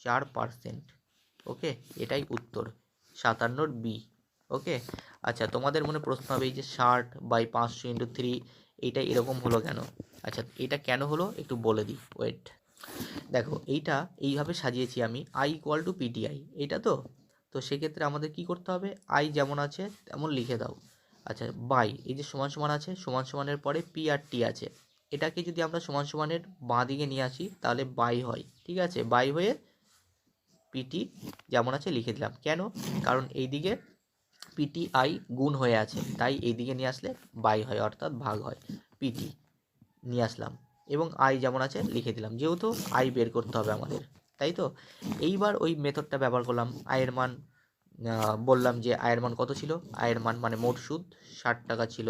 4%। ওকে, এটাই উত্তর 57 বি। ওকে, আচ্ছা, তোমাদের মনে প্রশ্ন হবে এই যে 60 বাই 500 ইন্টু 3, এইটা এরকম হলো কেন। আচ্ছা, এটা কেন হলো একটু বলে দিই, ওয়েট। দেখো, এইটা এইভাবে সাজিয়েছি আমি, আই ইকুয়াল টু পিটিআই, এইটা তো তো সেক্ষেত্রে আমাদের কি করতে হবে, আই যেমন আছে তেমন লিখে দাও। আচ্ছা, বাই, এই যে সমান সমান আছে, সমান সমানের পরে পি আর টি আছে, এটাকে যদি আমরা সমান সমানের বাঁ দিকে নিয়ে আসি তাহলে বাই হয়, ঠিক আছে। বাই হয়ে পিটি যেমন আছে লিখে দিলাম। কেন, কারণ এইদিকে পিটি আই গুণ হয়ে আছে, তাই এইদিকে নিয়ে আসলে বাই হয়, অর্থাৎ ভাগ হয়। পিটি নিয়ে আসলাম এবং আই যেমন আছে লিখে দিলাম, যেহেতু আই বের করতে হবে আমাদের, তাই তো। এইবার ওই মেথডটা ব্যবহার করলাম, আয়ের মান বললাম যে আয়ের মান কত ছিল, আয়ের মান মানে মোট সুদ 60 টাকা ছিল,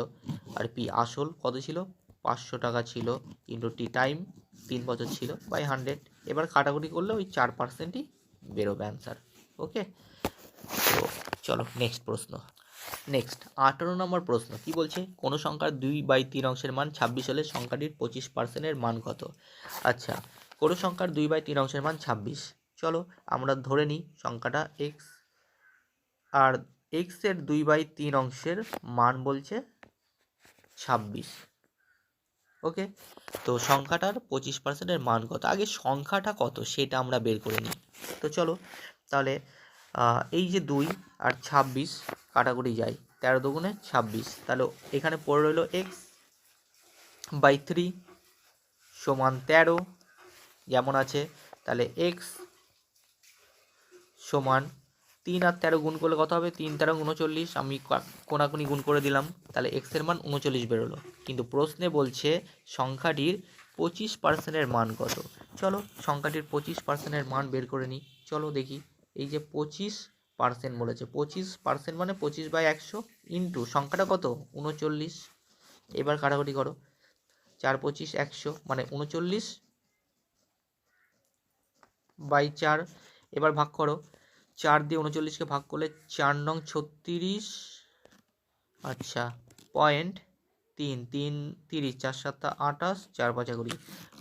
আর পি আসল কত ছিল, 500 টাকা ছিল, ইন্টু টি টাইম 3 বছর ছিল, বাই 100। এবার কাটাকুটি করলে ওই 4%ই বেরোবে অ্যান্সার। ওকে, তো চলো নেক্সট প্রশ্ন। নেক্সট 18 নম্বর প্রশ্ন কি বলছে, কোনো সংখ্যার 2/3 অংশের মান 26 হলে সংখ্যাটির 25%-এর মান কত। আচ্ছা, কোনো সংখ্যার 2/3 অংশের মান 26, চলো আমরা ধরে নিই সংখ্যাটা এক্স, আর এক্স এর 2/3 অংশের মান বলছে 26। ওকে, তো সংখ্যাটার 25%-এর মান কত, আগে সংখ্যাটা কত সেটা আমরা বের করে নিই। তো চলো তাহলে, এই যে 2 আর 26 কাটাকুটি যায়, 13 দুগুণে 26, তাহলে এখানে পড়ে রইল এক্স বাই 3 সমান 13 যেমন আছে। তাহলে এক্স সমান 3 আর 13 গুণ করলে কত হবে, 3 13 39, আমি কোনাকুনি গুণ করে দিলাম, তাহলে এক্সের মান 39 বেরোলো। কিন্তু প্রশ্নে বলছে সংখ্যাটির 25%-এর মান কত। চলো সংখ্যাটির 25%-এর মান বের করে নিই। চলো দেখি, এই যে 25% বলেছে, 25% মানে 25/100 ইন্টু সংখ্যাটা কত, 39। এবার কাটাকুটি করো, 4 25 100 মানে 39/4। এবার ভাগ করো, 4 দিয়ে 39কে ভাগ করলে 4 নং 36, আচ্ছা, 0.3 30, 4 7 28, 4 5 20,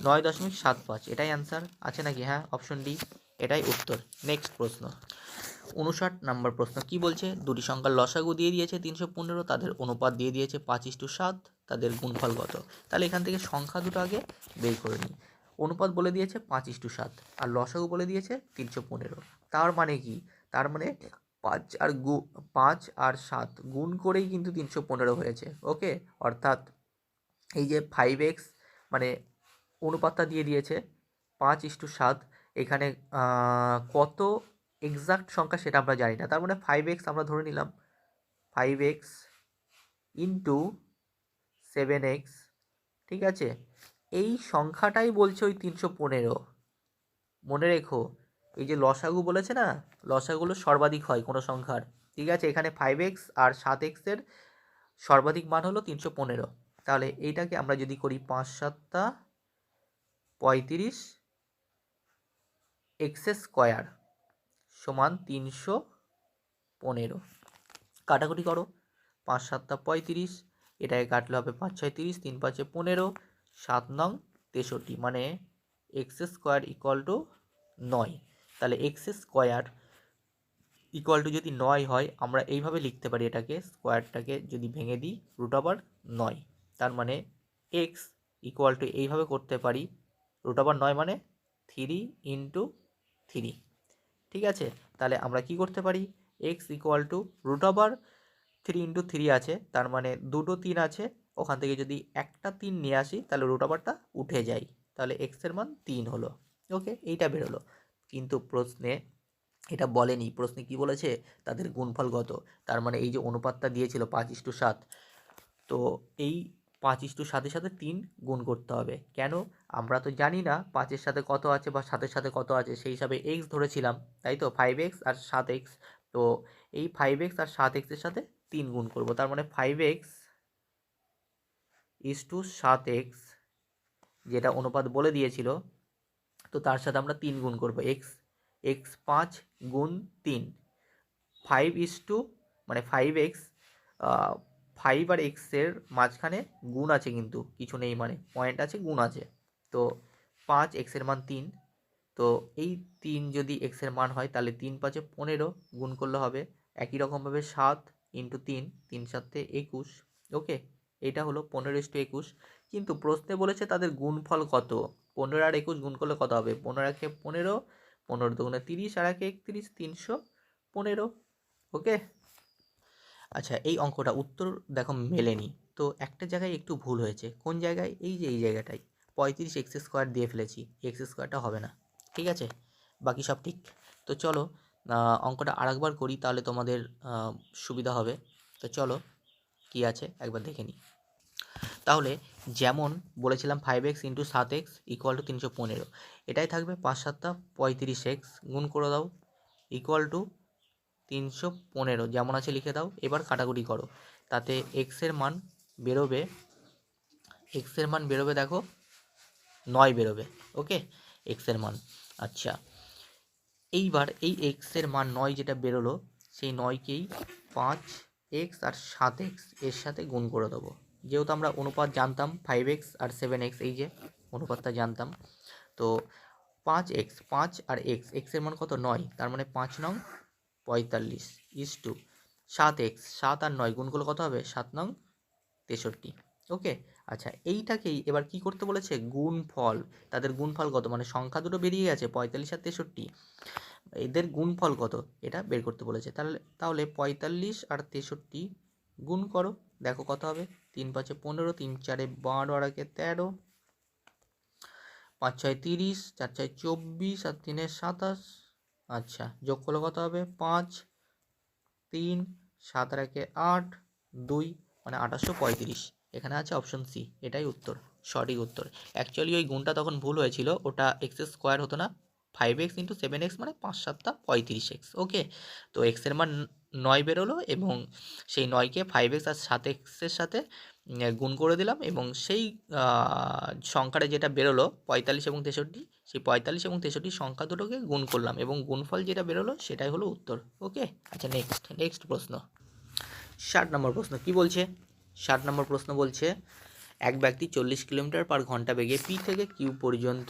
9.75, এটাই অ্যান্সার আছে নাকি, হ্যাঁ, অপশন ডি এটাই উত্তর। নেক্সট প্রশ্ন 59 নম্বর প্রশ্ন কি বলছে, দুটি সংখ্যার লসাগু দিয়ে দিয়েছে 315, তাদের অনুপাত দিয়ে দিয়েছে 5:7, তাদের গুণফল কত। তাহলে এখান থেকে সংখ্যা দুটো আগে বের করে নিই। অনুপাত বলে দিয়েছে 5:7 আর লসাগু বলে দিয়েছে 315, তার মানে কি, তার মানে 5 আর 7 গুণ করেই কিন্তু 315 হয়েছে। ওকে, অর্থাৎ এই যে 5x মানে অনুপাতটা দিয়ে দিয়েছে 5:7, এখানে কত এক্সাক্ট সংখ্যা সেটা আমরা জানি না, তার মানে 5x আমরা ধরে নিলাম, 5x ইন্টু 7x, ঠিক আছে। এই সংখ্যাটাই বলছে ওই 315। মনে রেখো, এই যে লসাগু বলেছে না, লসাগুলো সর্বাধিক হয় কোনো সংখ্যার, ঠিক আছে। এখানে 5x আর 7x এর সর্বাধিক মান হলো 315। তাহলে এইটাকে আমরা যদি করি 5 7 35 x স্কোয়ার সমান 315, কাটাকুটি করো, 5 7 35, এটাকে কাটলে হবে 5 6 30, 3 5 15, 7 নং 63, মানে এক্স স্কোয়ার ইকুয়াল টু 9। তাহলে এক্স স্কোয়ার ইকুয়াল টু যদি 9 হয়, আমরা এইভাবে লিখতে পারি এটাকে, স্কোয়ারটাকে যদি ভেঙে দিই রুট ওভার 9, তার মানে এক্স ইকুয়াল টু এইভাবে করতে পারি, রুট ওভার 9 মানে 3 ইন্টু 3। ঠিক আছে, তাহলে আমরা কি করতে পারি, x equal to root over 3 into 3 আছে, তার মানে দুটো 3 আছে, ওখান থেকে যদি একটা 3 নিয়ে আসি তাহলে রুট ওভারটা উঠে যায়, তাহলে এক্সের মান 3 হলো। ওকে, এইটা বেরোলো। কিন্তু প্রশ্নে এটা বলেনি, প্রশ্নে কি বলেছে, তাদের গুণফল কত। তার মানে এই যে অনুপাতটা দিয়েছিল 5:7, তো এই 5:7 সাথে 3 গুণ করতে হবে। কেন, আমরা তো জানি না 5-এর সাথে কত আছে বা 7-এর সাথে কত আছে, সেই হিসাবে এক্স ধরেছিলাম, তাই তো 5x আর 7x। তো এই 5x আর 7x এর সাথে 3 গুণ করব, তার মানে 5x ইজ টু 7x, যেটা অনুপাত বলে দিয়েছিল, তো তার সাথে আমরা 3 গুণ করব, x 5 গুণ 3, 5 ইজ টু, মানে 5x, 5 আর এক্সের মাঝখানে গুণ আছে, কিন্তু কিছু নেই, মানে পয়েন্ট আছে, গুণ আছে, তো 5, এক্সের মান 3, তো এই 3 যদি এক্সের মান হয় তাহলে 3 5 15 গুণ করলে হবে একই রকমভাবে 7 ইন্টু 3, 3 7 21। ওকে, এটা হলো 15:21। কিন্তু প্রশ্নে বলেছে তাদের গুণফল কত, 15 আর 21 গুণ করলে কত হবে, 15 একে 15, 15 দুগুণে 30, আর একে 31, 315। ওকে, আচ্ছা এই অঙ্কটা উত্তর দেখো মেলেনি, তো একটা জায়গায় একটু ভুল হয়েছে। কোন জায়গায়, এই যে এই জায়গাটায় 35 এক্স স্কোয়ার দিয়ে ফেলেছি, এক্স স্কোয়ারটা হবে না। ঠিক আছে, বাকি সব ঠিক। তো চলো অঙ্কটা আরেকবার করি, তাহলে তোমাদের সুবিধা হবে। তো চলো কি আছে একবার দেখে নিই। তাহলে যেমন বলেছিলাম 5x into 7x equal to 315, এটাই থাকবে 5 7 35x, গুণ করে দাও ইকুয়াল টু 315, যেমন আছে লিখে দাও। এবার কাটাকুটি করো, তাতে এক্সের মান বেরোবে, দেখো 9 বেরোবে। ওকে, এক্সের মান। আচ্ছা, এইবার এই এক্সের মান 9 যেটা বেরোলো, সেই 9কেই 5x আর 7x এর সাথে গুণ করে দেবো। যেহেতু আমরা অনুপাত জানতাম 5x আর 7x, এই যে অনুপাতটা জানতাম, তো 5 আর এক্সের মান কত, 9, তার মানে 5 নং 45 ইজ টু 7x, 7 আর 9 গুণ করলে কত হবে, 7 নং 63। ওকে, আচ্ছা এইটাকেই এবার কি করতে বলেছে, গুণফল, তাদের গুণফল কত, মানে সংখ্যা দুটো বেরিয়ে গেছে 45 আর 63, এদের গুণফল কত এটা বের করতে বলেছে। তাহলে 45 আর 63 গুণ করো, দেখো কত হবে, 3 5 15, 3 4 12, আর 1 13, 5 6 30, 4 6 24, আর 3 27। আচ্ছা, যোগ করলে কত হবে, 5 3 7 আর 1 8, 2, মানে 2835। এখানে আছে অপশন সি, এটাই উত্তর, সঠিক উত্তর। অ্যাকচুয়ালি ওই গুণটা তখন ভুল হয়েছিল, ওটা এক্স স্কোয়ার হতো না, 5x ইন্টু 7x, মানে 5 7 35x। ওকে, তো এক্সের মান 9 বেরোলো, এবং সেই 9কে 5x আর 7xের সাথে গুণ করে দিলাম, এবং সেই সংখ্যাটা যেটা বেরোলো 45 এবং 63, সেই 45 এবং 63 সংখ্যা দুটোকে গুণ করলাম, এবং গুণফল যেটা বেরোলো সেটাই হলো উত্তর। ওকে, আচ্ছা নেক্সট প্রশ্ন, 60 নম্বর প্রশ্ন কি বলছে। 60 নম্বর প্রশ্ন বলছে, এক ব্যক্তি 40 কিলোমিটার পার ঘন্টা বেগে পি থেকে কিউ পর্যন্ত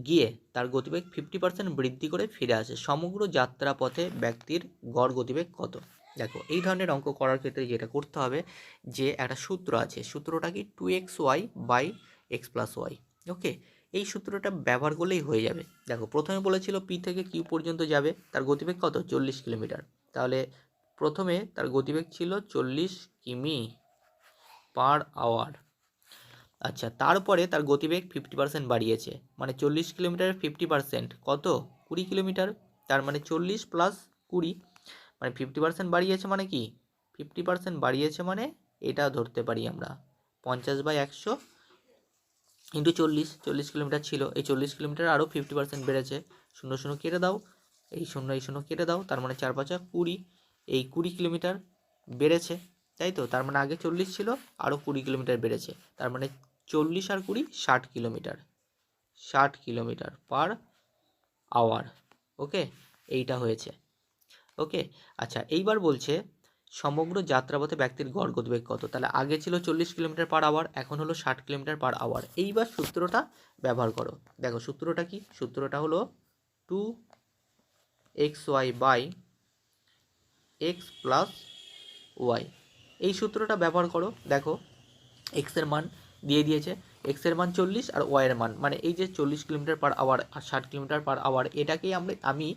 গিয়ে তার গতিবেগ 50% বৃদ্ধি করে ফিরে আসে, সমগ্র যাত্রা পথে ব্যক্তির গড় গতিবেগ কত। দেখো এই ধরনের অঙ্ক করার ক্ষেত্রে যেটা করতে হবে, যে একটা সূত্র আছে, সূত্রটা কি 2xy by x plus y. Okay, এই সূত্রটা ব্যবহার করলেই হয়ে যাবে। দেখো প্রথমে বলেছিল পি থেকে কিউ পর্যন্ত যাবে, তার গতিবেগ কত, 40 কিলোমিটার, তাহলে প্রথমে তার গতিবেগ ছিল 40 কিমি পার আওয়ার। আচ্ছা, তারপরে তার গতিবেগ 50% বাড়িয়েছে, মানে 40 কিলোমিটারের 50% কত, 20 কিলোমিটার, তার মানে 40 প্লাস 20, মানে 50% বাড়িয়েছে, মানে কি 50% বাড়িয়েছে, মানে এটা ধরতে পারি আমরা 50/100 ইন্টু 40 কিলোমিটার ছিল, এই 40 কিলোমিটার আরও 50% বেড়েছে, 0 0 কেটে দাও, এই 0 কেটে দাও, তার মানে 4 5 20, এই 20 কিলোমিটার বেড়েছে, তাই তো, তার মানে আগে 40 ছিল, আরও 20 কিলোমিটার বেড়েছে, তার মানে 40 আর 20 60 কিলোমিটার, 60 কিলোমিটার পার আওয়ার। ওকে, এইটা হয়েছে। ওকে, আচ্ছা এইবার বলছে সমগ্র যাত্রাপথে ব্যক্তির গড় গতিবেগ কত? তাহলে আগে ছিল 40 কিলোমিটার পার আওয়ার, এখন হলো 60 কিলোমিটার পার আওয়ার। এইবার সূত্রটা ব্যবহার করো। দেখো সূত্রটা কি? সূত্রটা হলো 2xy by x plus Y. এই সূত্রটা ব্যবহার করো। দেখো এক্সের মান দিয়ে দিয়েছে, এক্সের মান 40 আর ওয়াইয়ের মান মানে এই যে 40 কিলোমিটার পার আওয়ার আর 60 কিলোমিটার পার আওয়ার, এটাকেই আমি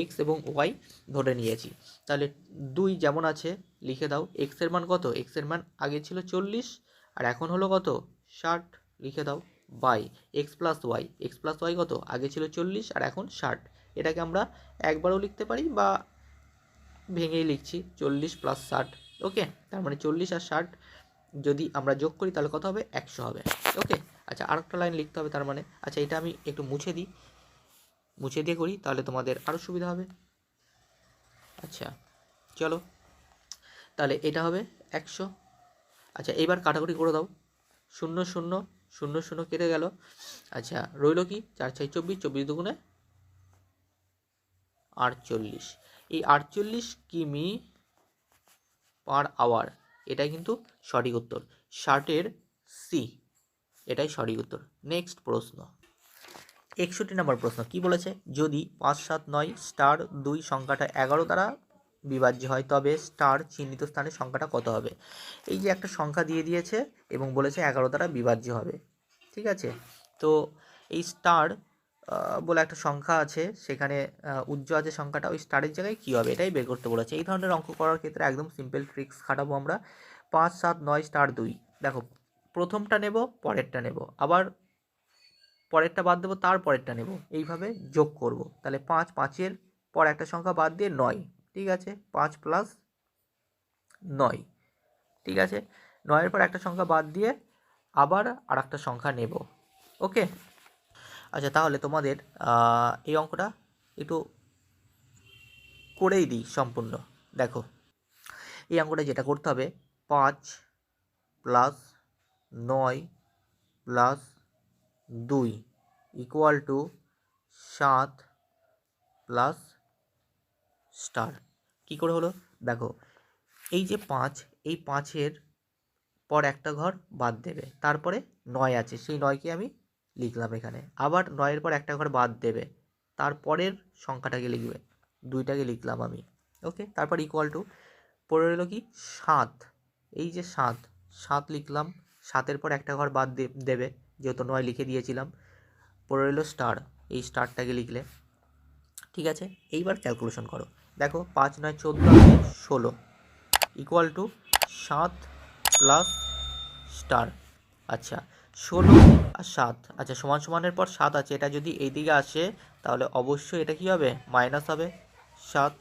এক্স এবং ওয়াই ধরে নিয়েছি। তাহলে 2 যেমন আছে লিখে দাও। এক্সের মান কত? এক্সের মান আগে ছিল 40 আর এখন হলো কত? 60, লিখে দাও। By x plus y, x plus y কত? আগে ছিল 40 আর এখন 60। এটাকে আমরা একবারও লিখতে পারি বা ভেঙেই লিখছি 40 প্লাস 60। ওকে, তার মানে 40 আর 60 যদি আমরা যোগ করি তাহলে কত হবে? 100 হবে। ওকে, আচ্ছা আরেকটা লাইন লিখতে হবে তার মানে। আচ্ছা এটা আমি একটু মুছে দিই, মুছে দিয়ে করি তাহলে তোমাদের আরও সুবিধা হবে। আচ্ছা চলো, তাহলে এটা হবে 100। আচ্ছা এবার কাটাকুটি করে দাও। 0 0 0 0 কেটে গেল। আচ্ছা রইল কি? 4 4 24, 24 দুগুণে 48। এই 48 কিমি পার আওয়ার, এটাই কিন্তু সঠিক উত্তর। 60-এর সি, এটাই সঠিক উত্তর। নেক্সট প্রশ্ন, 61 নম্বর প্রশ্ন কি বলেছে? যদি 5 7 9 স্টার 2 সংখ্যাটা 11 দ্বারা বিভাজ্য হয় তবে স্টার চিহ্নিত স্থানে সংখ্যাটা কত হবে? এই যে একটা সংখ্যা দিয়ে দিয়েছে এবং বলেছে 11 দ্বারা বিভাজ্য হবে, ঠিক আছে? তো এই স্টার বলে একটা সংখ্যা আছে, সেখানে উজ্জ্বল আছে সংখ্যাটা, ওই স্টারের জায়গায় কী হবে এটাই বের করতে বলেছে। এই ধরনের অঙ্ক করার ক্ষেত্রে একদম সিম্পল ট্রিক্স খাটাবো আমরা। 5 7 9 স্টার 2, দেখো প্রথমটা নেব, পরেরটা নেব, আবার পরেরটা বাদ দেবো, তার পরেরটা নেব, এইভাবে যোগ করব। তাহলে 5, 5-এর পর একটা সংখ্যা বাদ দিয়ে 9, ঠিক আছে? 5 প্লাস 9, ঠিক আছে? 9-এর পর একটা সংখ্যা বাদ দিয়ে আবার আর একটা সংখ্যা নেব। ওকে, আচ্ছা তাহলে তোমাদের এই অঙ্কটা একটু করেই দিই সম্পূর্ণ। দেখো এই অঙ্কটা যেটা করতে হবে, 5 plus 9 plus 2 equal to 7 plus star. কী করে হলো? দেখো এই যে 5, এই 5-এর পর একটা ঘর বাদ দেবে, তারপরে 9 আছে, সেই 9কে আমি লিখলাম এখানে। আবার 9-এর পর একটা ঘর বাদ দেবে, তারপরের সংখ্যাটাকে লিখবে, 2টাকে লিখলাম আমি। ওকে, তারপর ইকুয়াল টু পড়ে রইল কি? 7। এই যে 7, 7 লিখলাম, 7-এর পর একটা ঘর বাদ দেবে যেহেতু 9 লিখে দিয়েছিলাম। পড়ে রইল স্টার, এই স্টারটাকে লিখলে, ঠিক আছে? এইবার ক্যালকুলেশন করো। দেখো 5 9 14 16 ইকুয়াল টু 7 প্লাস স্টার। আচ্ছা 16 আর 7, আচ্ছা সমান সমানের পর 7 আছে, এটা যদি এই দিকে আসে তাহলে অবশ্যই এটা কী হবে? মাইনাস হবে। 7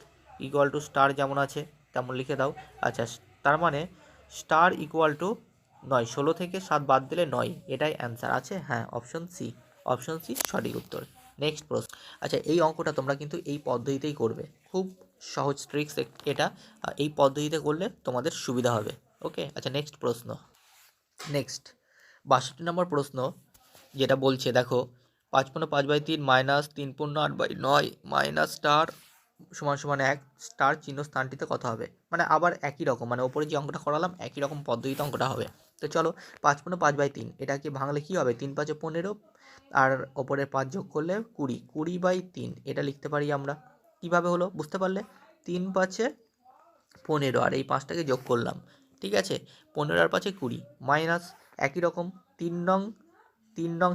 ইকুয়াল টু স্টার যেমন আছে তেমন লিখে দাও। আচ্ছা তার মানে স্টার ইকুয়াল টু 9, 16 থেকে 7 বাদ দিলে 9, এটাই অ্যান্সার আছে। হ্যাঁ, অপশন সি, অপশন সি সঠিক উত্তর। নেক্সট প্রশ্ন, আচ্ছা এই অঙ্কটা তোমরা কিন্তু এই পদ্ধতিতেই করবে, খুব সহজ ট্রিক্স এটা, এই পদ্ধতিতে করলে তোমাদের সুবিধা হবে। ওকে, আচ্ছা নেক্সট প্রশ্ন, নেক্সট 62 নম্বর প্রশ্ন যেটা বলছে, দেখো 5 × 5/3 মাইনাস 3 × 8/9 মাইনাস স্টার সমান সমান 1, স্টার চিহ্ন স্থানটিতে কত হবে? মানে আবার একই রকম, মানে ওপরে যে অঙ্কটা করালাম একই রকম পদ্ধতিতে অঙ্কটা হবে। তো চলো 5 × 5/3 এটাকে ভাঙলে কী হবে? 3 5 15 আর ওপরে 5 যোগ করলে 20, 20/3 এটা লিখতে পারি আমরা। কীভাবে হলো বুঝতে পারলে? 3 5 15 আর এই 5টাকে যোগ করলাম, ঠিক আছে? 15 আর 5 20 মাইনাস একই রকম 3 নং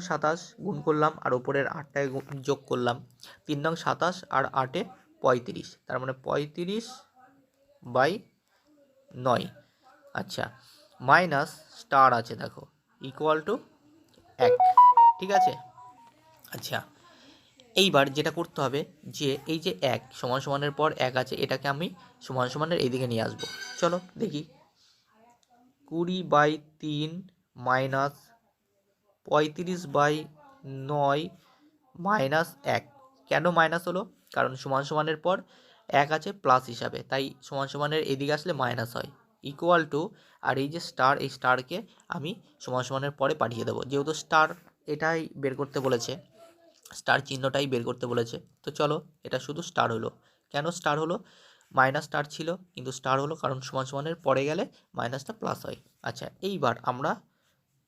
27 গুণ করলাম আর ওপরের 8টাকে যোগ করলাম। 3 নং 27 আর 8-এ 35, তার মানে 35/9। আচ্ছা মাইনাস স্টার আছে দেখো ইকুয়াল টু 1, ঠিক আছে? আচ্ছা এইবার যেটা করতে হবে যে এই যে 1 সমান সমানের পর 1 আছে, এটাকে আমি সমান সমানের এইদিকে নিয়ে আসবো। চলো দেখি, 20/3 মাইনাস 35/9 মাইনাস 1। কেন মাইনাস হলো? কারণ সমান সমানের পর 1 আছে প্লাস হিসাবে, তাই সমান সমানের এদিকে আসলে মাইনাস হয়। ইকুয়াল টু, আর এই যে স্টার, এই স্টারকে আমি সমান সমানের পরে পাঠিয়ে দেবো, যেহেতু স্টার এটাই বের করতে বলেছে, স্টার চিহ্নটাই বের করতে বলেছে। তো চলো এটা শুধু স্টার হলো। কেন স্টার হলো? মাইনাস স্টার ছিল কিন্তু স্টার হলো কারণ সমান সমানের পরে গেলে মাইনাসটা প্লাস হয়। আচ্ছা এইবার আমরা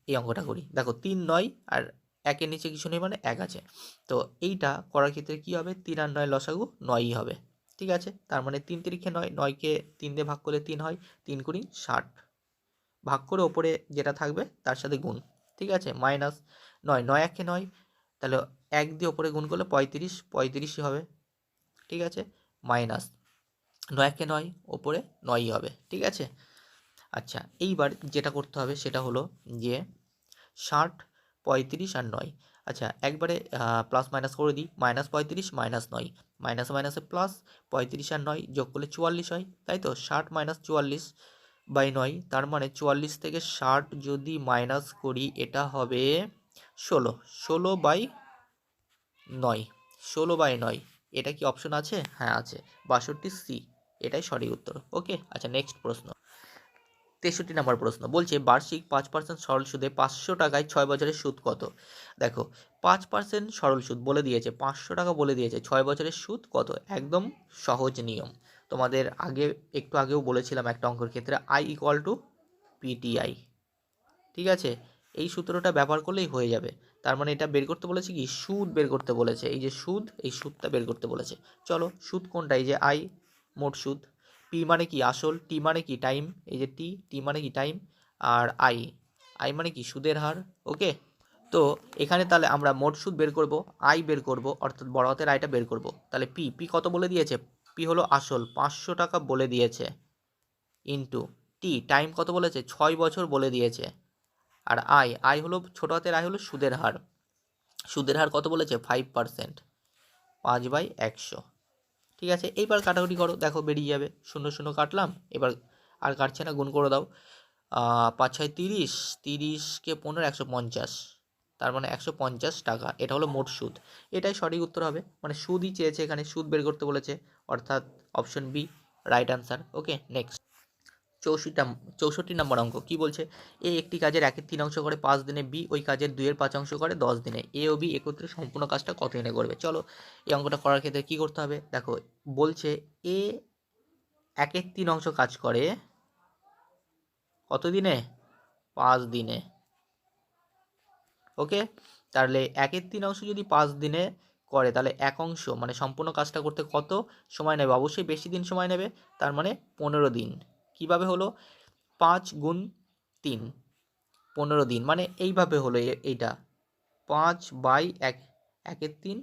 এই অঙ্কটা করি। দেখো 3 9 আর 1-এর নিচে কিছু নেই মানে 1 আছে। তো এইটা করার ক্ষেত্রে কি হবে, 3 আর 9 লসাগু 9ই হবে। ঠিক আছে, তার মানে 3 তিরিখে 9, 9কে 3 দিয়ে ভাগ করলে 3 হয়, 3 কুড়ি 60, ভাগ করে ওপরে যেটা থাকবে তার সাথে গুণ। ঠিক আছে, মাইনাস 9, 9 1-এ 9, তাহলে 1 দিয়ে ওপরে গুণ করলে 35, 35ই হবে। ঠিক আছে, মাইনাস 9 1-এ 9, ওপরে 9ই হবে। ঠিক আছে, আচ্ছা এইবার যেটা করতে হবে সেটা হলো যে 60, 35 আর 9। আচ্ছা একবারে প্লাস মাইনাস করে দিই, মাইনাস 35 মাইনাস 9, মাইনাসে মাইনাসে প্লাস, 35 আর 9 যোগ করলে 44 হয়, তাই তো। 60 মাইনাস 44 বাই 9, তার মানে 44 থেকে 60 যদি মাইনাস করি এটা হবে 16, 16 বাই 9, 16 বাই 9। এটা কি অপশন আছে? হ্যাঁ আছে, 62 সি, এটাই সঠিক উত্তর। ওকে, আচ্ছা নেক্সট প্রশ্ন। 63 নম্বর প্রশ্ন বলছে বার্ষিক 5% সরল সুদে 500 টাকায় 6 বছরের সুদ কত? দেখো 5% সরল সুদ বলে দিয়েছে, 500 টাকা বলে দিয়েছে, 6 বছরের সুদ কত? একদম সহজ নিয়ম। তোমাদের একটু আগেও বলেছিলাম একটা অঙ্কের ক্ষেত্রে আই ইকুয়াল টু পিটিআই। ঠিক আছে, এই সূত্রটা ব্যবহার করলেই হয়ে যাবে। তার মানে এটা বের করতে বলেছে কি, সুদ বের করতে বলেছে। এই যে সুদ, এই সুদটা বের করতে বলেছে। চলো সুদ কোনটা, এই যে আই মোট সুদ, পি মানে কি আসল, টি মানে কি টাইম, এই যে টি মানে কি টাইম, আর আই মানে কি সুদের হার। ওকে, তো এখানে তাহলে আমরা মোট সুদ বের করব, আই বের করব, অর্থাৎ বড় হাতের আইটা বের করব। তাহলে পি কত বলে দিয়েছে, পি হলো আসল 500 টাকা বলে দিয়েছে, ইন্টু টাইম কত বলেছে, 6 বছর বলে দিয়েছে, আর আই হলো ছোট হাতের আই হলো সুদের হার, সুদের হার কত বলেছে 5%, 5/100। ঠিক আছে, এইবার কাটাকুটি করো, দেখো বেরিয়ে যাবে, 0 0 কাটলাম, এবার আর কাটছে না, গুণ করে দাও। 5 6 30, 30কে 15, 150, তার মানে 150 টাকা, এটা হলো মোট সুদ। এটাই সঠিক উত্তর হবে, মানে সুদই চেয়েছে এখানে, সুদ বের করতে বলেছে, অর্থাৎ option B right answer. Okay next. 64 নম্বর অঙ্ক কি বলছে, এ একটি কাজের 1/3 অংশ করে 5 দিনে, বি ওই কাজের 2/5 অংশ করে 10 দিনে, এ ও বি একত্রে সম্পূর্ণ কাজটা কত দিনে করবে? চলো এই অঙ্কটা করার ক্ষেত্রে কি করতে হবে, দেখো বলছে এ 1/3 অংশ কাজ করে কত দিনে, 5 দিনে। ওকে, তাহলে 1/3 অংশ যদি 5 দিনে করে, তাহলে এক অংশ মানে সম্পূর্ণ কাজটা করতে কত সময় নেবে? অবশ্যই বেশি দিন সময় নেবে, তার মানে 15 দিন। কিভাবে হলো, 5 গুণ 3, 15 দিন, মানে এইভাবে হলো এইটা 5/1, 1/3।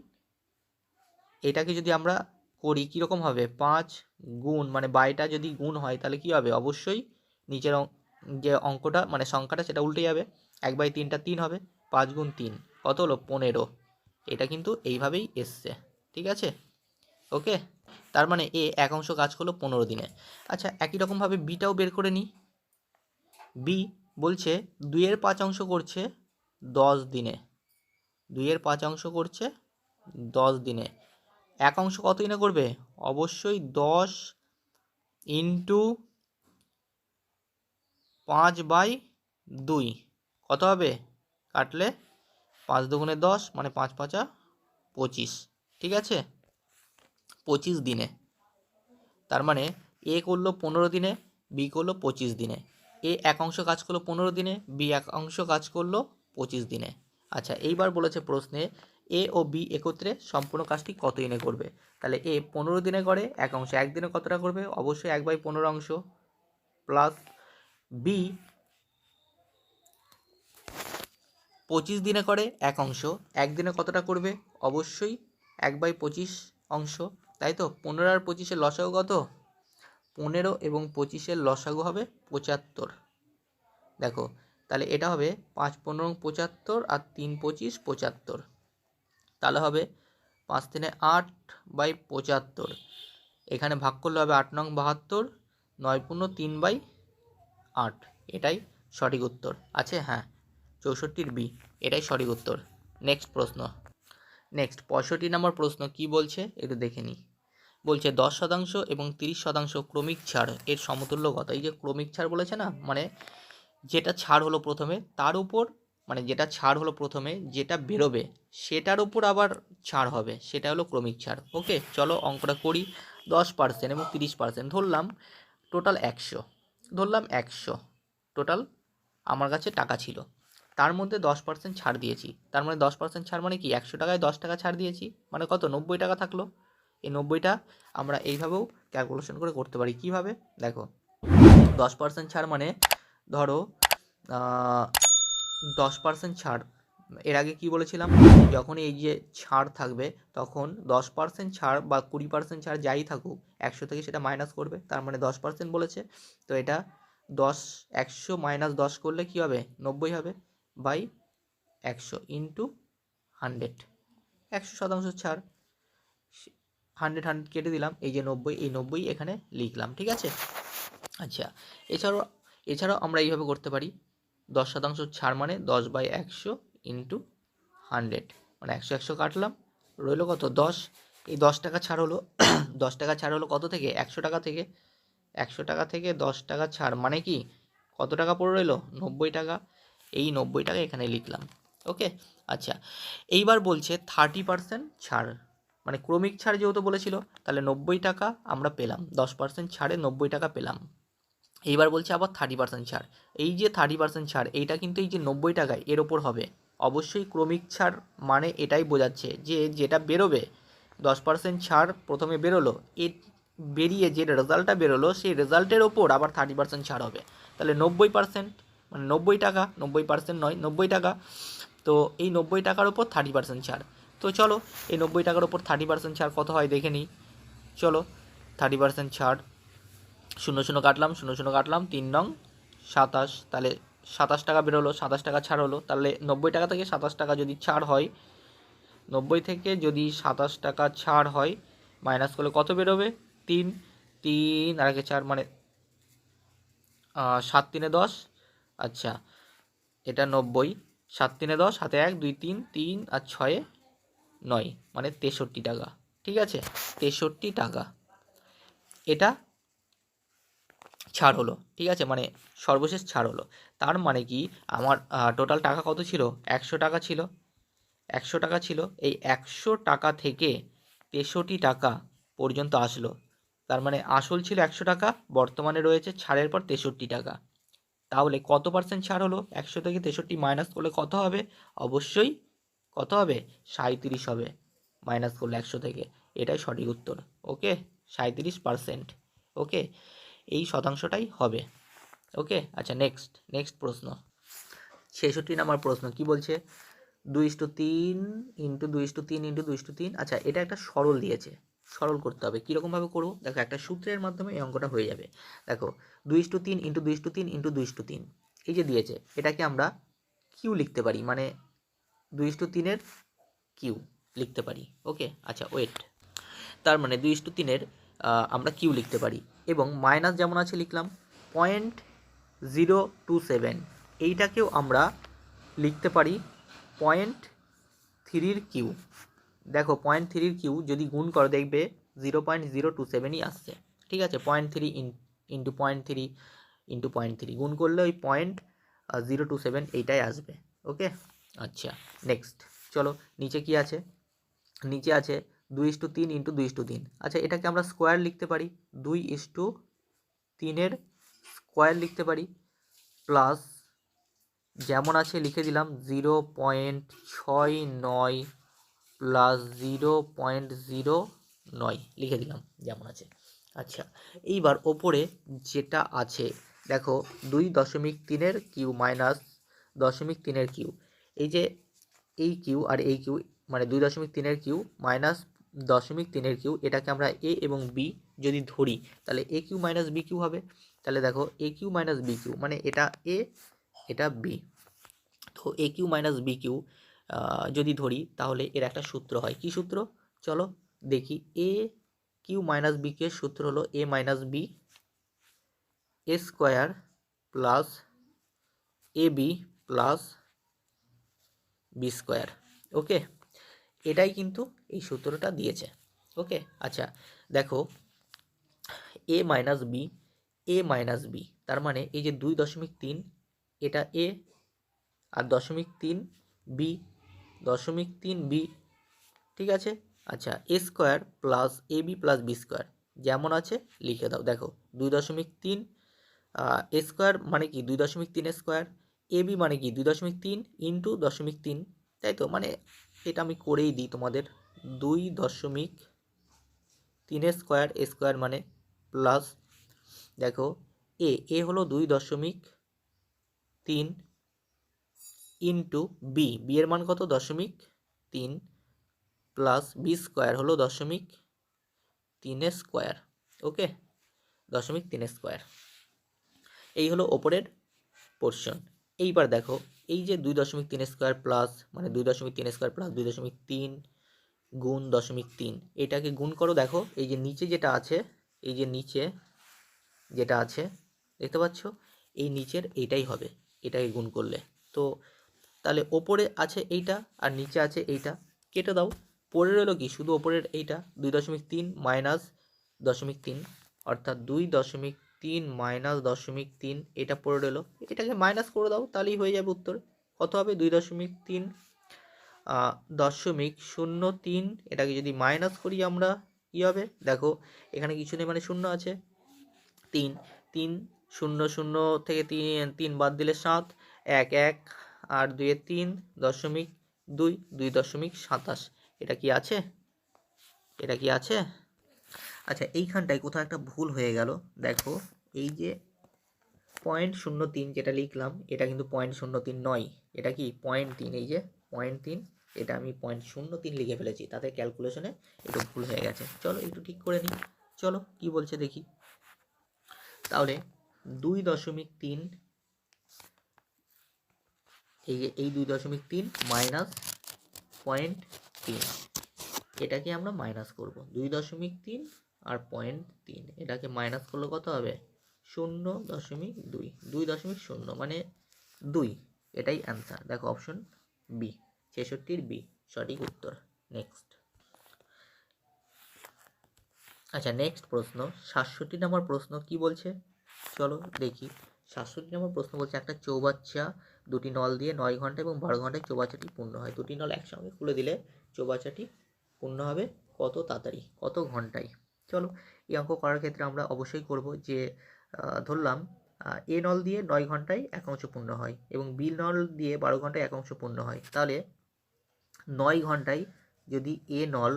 এটাকে যদি আমরা করি কীরকম হবে, 5 গুণ মানে বাইটা যদি গুণ হয় তাহলে কি হবে, অবশ্যই নিচের যে অঙ্কটা মানে সংখ্যাটা সেটা উল্টে যাবে, 1/3টা 3 হবে, 5 গুণ 3 কত হলো 15। এটা কিন্তু এইভাবেই এসছে। ঠিক আছে, ওকে, তার মানে এ এক অংশ কাজ করলো 15 দিনে। আচ্ছা একই রকমভাবে বিটাও বের করে নিই। বি বলছে 2/5 অংশ করছে 10 দিনে, 2/5 অংশ করছে 10 দিনে, এক অংশ কত দিনে করবে, অবশ্যই 10 ইন্টু 5/2 কত হবে, কাটলে 5 দুগুণে 10, মানে 5 5 25। ঠিক আছে, 25 দিনে, তার মানে এ করলো 15 দিনে, বি করলো 25 দিনে। এ এক অংশ কাজ করলো 15 দিনে, বি এক অংশ কাজ করলো 25 দিনে। আচ্ছা এইবার বলেছে প্রশ্নে এ ও বি একত্রে সম্পূর্ণ কাজটি কত দিনে করবে? তাহলে এ 15 দিনে করে এক অংশ, একদিনে কতটা করবে, অবশ্যই 1/15 অংশ, প্লাস বি 25 দিনে করে এক অংশ, একদিনে কতটা করবে, অবশ্যই 1/25 অংশ, তাই তো। 15 আর 25-এর লসাগু কত, 15 এবং 25-এর লসাগু হবে 75। দেখো তাহলে এটা হবে 5 15 75 আর 3 25 75, তাহলে হবে 5 3 8/75, এখানে ভাগ করলে হবে 8 9 72, 9 15 3/8, এটাই সঠিক উত্তর আছে। হ্যাঁ 64 বি, এটাই সঠিক উত্তর। নেক্সট প্রশ্ন। নেক্সট 65 নম্বর প্রশ্ন কি বলছে একটু দেখে নিই। বলছে 10% এবং 30% ক্রমিক ছাড় এর সমতুল্য কত? এই যে ক্রমিক ছাড় বলেছে না, মানে যেটা ছাড় হলো প্রথমে তার উপর, মানে যেটা ছাড় হলো প্রথমে যেটা বেরোবে সেটার উপর আবার ছাড় হবে, সেটা হলো ক্রমিক ছাড়। ওকে চলো অঙ্কটা করি, 10% এবং 30% ধরলাম, টোটাল 100, ধরলাম 100 টোটাল আমার কাছে টাকা ছিল, তার মধ্যে 10% ছাড় দিয়েছি, তার মানে 10% ছাড় মানে কি 100 টাকায় 10 টাকা ছাড় দিয়েছি, মানে কত 90 টাকা থাকলো। এই 90টা আমরা এইভাবেও ক্যালকুলেশন করে করতে পারি। কিভাবে দেখো, 10% ছাড় মানে ধরো 10% ছাড়, এর আগে কি বলেছিলাম, যখন এই যে ছাড় থাকবে তখন 10% ছাড় বা 20% ছাড় যাই থাকুক 100 থেকে সেটা মাইনাস করবে, তার মানে 10% বলেছে, তো এটা 100 মাইনাস 10 করলে কি হবে 90 হবে, বাই 100 ইন্টু 100, 100% ছাড়, 100 কেটে দিলাম, এই যে 90, এই 90 এখানে লিখলাম, ঠিক আছে। আচ্ছা, এছাড়াও আমরা এইভাবে করতে পারি, 10% ছাড় মানে 10/100 ইন্টু 100, মানে 100 কাটলাম, রইল কত 10, এই 10 টাকা ছাড় হলো 10 টাকা ছাড় হলো কত থেকে 100 টাকা থেকে, 100 টাকা থেকে 10 টাকা ছাড় মানে কি কত টাকা পড়ে রইলো 90 টাকা, এই 90 টাকা এখানে লিখলাম। ওকে, আচ্ছা এইবার বলছে 30% ছাড়, মানে ক্রমিক ছাড় যেহেতু বলেছিল, তাহলে 90 টাকা আমরা পেলাম, 10% ছাড়ে 90 টাকা পেলাম। এইবার বলছে আবার 30% ছাড়, এই যে 30% ছাড় এইটা কিন্তু এই যে 90 টাকায় এর ওপর হবে, অবশ্যই ক্রমিক ছাড় মানে এটাই বোঝাচ্ছে যে যেটা বেরোবে 10% ছাড় প্রথমে বেরোলো, এর বেরিয়ে যে রেজাল্টটা বেরোলো সেই রেজাল্টের ওপর আবার 30% ছাড় হবে, তাহলে 90% মানে 90 টাকা, 90% নয় 90 টাকা, তো এই 90 টাকার ওপর 30% ছাড়। তো চলো এই 90 টাকার ওপর 30% ছাড় কত হয় দেখে নিই, চলো 30% ছাড়, 0 কাটলাম 0 কাটলাম, 3 নং 27, তাহলে 27 টাকা বেরোলো, 27 টাকা ছাড় হলো, তাহলে 90 টাকা থেকে 27 টাকা যদি ছাড় হয়, 90 থেকে যদি 27 টাকা ছাড় হয় মাইনাস করলে কত বেরোবে 3, 3 আর আগে 4 মানে 7 3 10, আচ্ছা এটা 90, 7 3 10, হাতে 1 2 3, 3 আর 6 9, মানে 63 টাকা, ঠিক আছে 63 টাকা এটা ছাড় হলো, ঠিক আছে, মানে সর্বশেষ ছাড় হলো, তার মানে কি আমার টোটাল টাকা কত ছিল 100 টাকা ছিল, 100 টাকা ছিল, এই 100 টাকা থেকে 63 টাকা পর্যন্ত আসলো, তার মানে আসল ছিল 100 টাকা, বর্তমানে রয়েছে ছাড়ের পর 63 টাকা, তাহলে কত পার্সেন্ট ছাড় হলো 100 থেকে 63 মাইনাস করলে কত হবে, অবশ্যই কত হবে 37 হবে, মাইনাস করলে 100 থেকে, এটাই সঠিক উত্তর। ওকে 37%, ওকে এই শতাংশটাই হবে। ওকে, আচ্ছা নেক্সট প্রশ্ন, 66 নম্বর প্রশ্ন কি বলছে, 2:3 ইন্টু 2:3 ইন্টু 2:3, আচ্ছা এটা একটা সরল দিয়েছে, সরল করতে হবে, কীরকমভাবে করবো দেখো, একটা সূত্রের মাধ্যমে এই অঙ্কটা হয়ে যাবে। দেখো 2:3 ইন্টু 2:3 ইন্টু 2:3, এই যে দিয়েছে এটাকে আমরা কিউ লিখতে পারি, মানে 2:3 কিউ লিখতে পারি। ওকে, আচ্ছা ওয়েট, তার মানে 2:3 আমরা কিউ লিখতে পারি, এবং মাইনাস যেমন আছে লিখলাম 0.027, এইটাকেও আমরা লিখতে পারি 0.3 কিউ, দেখো 0.3 কিউ যদি গুণ করো দেখবে 0.027ই আসছে, ঠিক আছে 0.3 ইন্টু 0.3 ইন্টু 0.3 গুণ করলে ওই 0.027 এইটাই আসবে। ওকে, আচ্ছা নেক্সট চলো, নিচে কি আছে, নিচে আছে 2:3 ইন্টু 2:3, আচ্ছা এটাকে আমরা স্কোয়ার লিখতে পারি, 2:3 স্কোয়ার লিখতে পারি, প্লাস যেমন আছে লিখে দিলাম 0.69 প্লাস 0.09 লিখে দিলাম যেমন আছে। আচ্ছা এইবার ওপরে যেটা আছে দেখো 2.3 কিউ মাইনাস 0.3 কিউ, এই যে এই কিউ আর এই কিউ, মানে 2.3 কিউ মাইনাস 0.3 কিউ, এটাকে আমরা এ এবং বি যদি ধরি তাহলে এ কিউ মাইনাস বি কিউ হবে, তাহলে দেখো এ কিউ মাইনাস বি কিউ মানে এটা এ এটা বি, তো এ কিউ মাইনাস বি কিউ যদি ধরি তাহলে এর একটা সূত্র হয়, কি সূত্র চলো দেখি, এ কিউ মাইনাস বি কিউ এর সূত্র হলো এ minus B A square plus A B plus B square. ওকে, এটাই কিন্তু এই সূত্রটা দিয়েছে। ওকে, আচ্ছা দেখো এ মাইনাস বি, তার মানে এই যে 2.3 এটা এ আর 0.3 বি, 0.3 বি, ঠিক আছে। আচ্ছা এ square plus A B plus B square, যেমন আছে লিখে দাও। দেখো 2.3 এ স্কোয়ার মানে কি 2.3 স্কোয়ার, এ বি মানে কি 2.3 ইন্টু 0.3, তাই তো? মানে এটা আমি করেই দিই তোমাদের, 2.3 স্কোয়ার, এ স্কোয়ার মানে প্লাস, দেখো এ হলো 2.3 ইন্টু বি, এর মান কত 0.3, প্লাস বি স্কোয়ার হলো 0.3 স্কোয়ার। ওকে, 0.3 স্কোয়ার, এই হলো ওপরের পোর্শন। এইবার দেখো এই যে 2.3 স্কোয়ার প্লাস মানে 2.3 স্কোয়ার প্লাস 2.3 গুণ 0.3, এটাকে গুণ করো। দেখো এই যে নিচে যেটা আছে, এই যে নিচে যেটা আছে দেখতে পাচ্ছ, এই নিচের এইটাই হবে, এটাকে গুণ করলে। তো তাহলে ওপরে আছে এইটা আর নিচে আছে এইটা, কেটে দাও। পড়ে রইলো কি শুধু ওপরের এইটা, 2.3 মাইনাস 0.3, অর্থাৎ 2.3 মাইনাস 0.3, এটা পড়ে রইলো, এটাকে মাইনাস করে দাও, তাহলেই হয়ে যাবে উত্তর। কত হবে 2.3 0.03, এটাকে যদি মাইনাস করি আমরা কি হবে, দেখো এখানে কিছু নেই মানে শূন্য আছে, 3 3 0 0 থেকে 3 বাদ দিলে 7, 1 1 আর 2 3, 0.2 2.27, এটা কি আছে? এটা কি আছে? আচ্ছা এইখানটায় কোথাও একটা ভুল হয়ে গেল। দেখো এই যে 0.03 যেটা লিখলাম, এটা কিন্তু 0.03 নয়, এটা কি 0.3, এই যে 0.3, এটা আমি 0.03 লিখে ফেলেছি, তাতে ক্যালকুলেশনে একটু ভুল হয়ে গেছে। চলো একটু ঠিক করে নিই, চলো কি বলছে দেখি। তাহলে 2.3, এই 2.3 মাইনাস 0.3, এটাকে আমরা মাইনাস করব, 2.3 আর 0.3, এটাকে মাইনাস করলে কত হবে 0.2, 2.0 মানে 2, এটাই অ্যান্সার। দেখো অপশন বি, 66 বি সঠিক উত্তর। নেক্সট, আচ্ছা নেক্সট প্রশ্ন 67 নম্বর প্রশ্ন কি বলছে চলো দেখি। 67 নম্বর প্রশ্ন বলছে একটা চৌবাচ্চা দুটি নল দিয়ে 9 ঘন্টা এবং 12 ঘন্টায় চৌবাচ্চাটি পূর্ণ হয়। দুটি নল একসঙ্গে খুলে দিলে চৌবাচ্চাটি পূর্ণ হবে কত তাড়াতাড়ি, কত ঘন্টায়? চলো এই অঙ্ক করার ক্ষেত্রে আমরা অবশ্যই করব যে ধরলাম এ নল দিয়ে 9 ঘন্টায় এক অংশ পূর্ণ হয় এবং বি নল দিয়ে 12 ঘন্টায় এক অংশ পূর্ণ হয়। তাহলে 9 ঘন্টায় যদি এ নল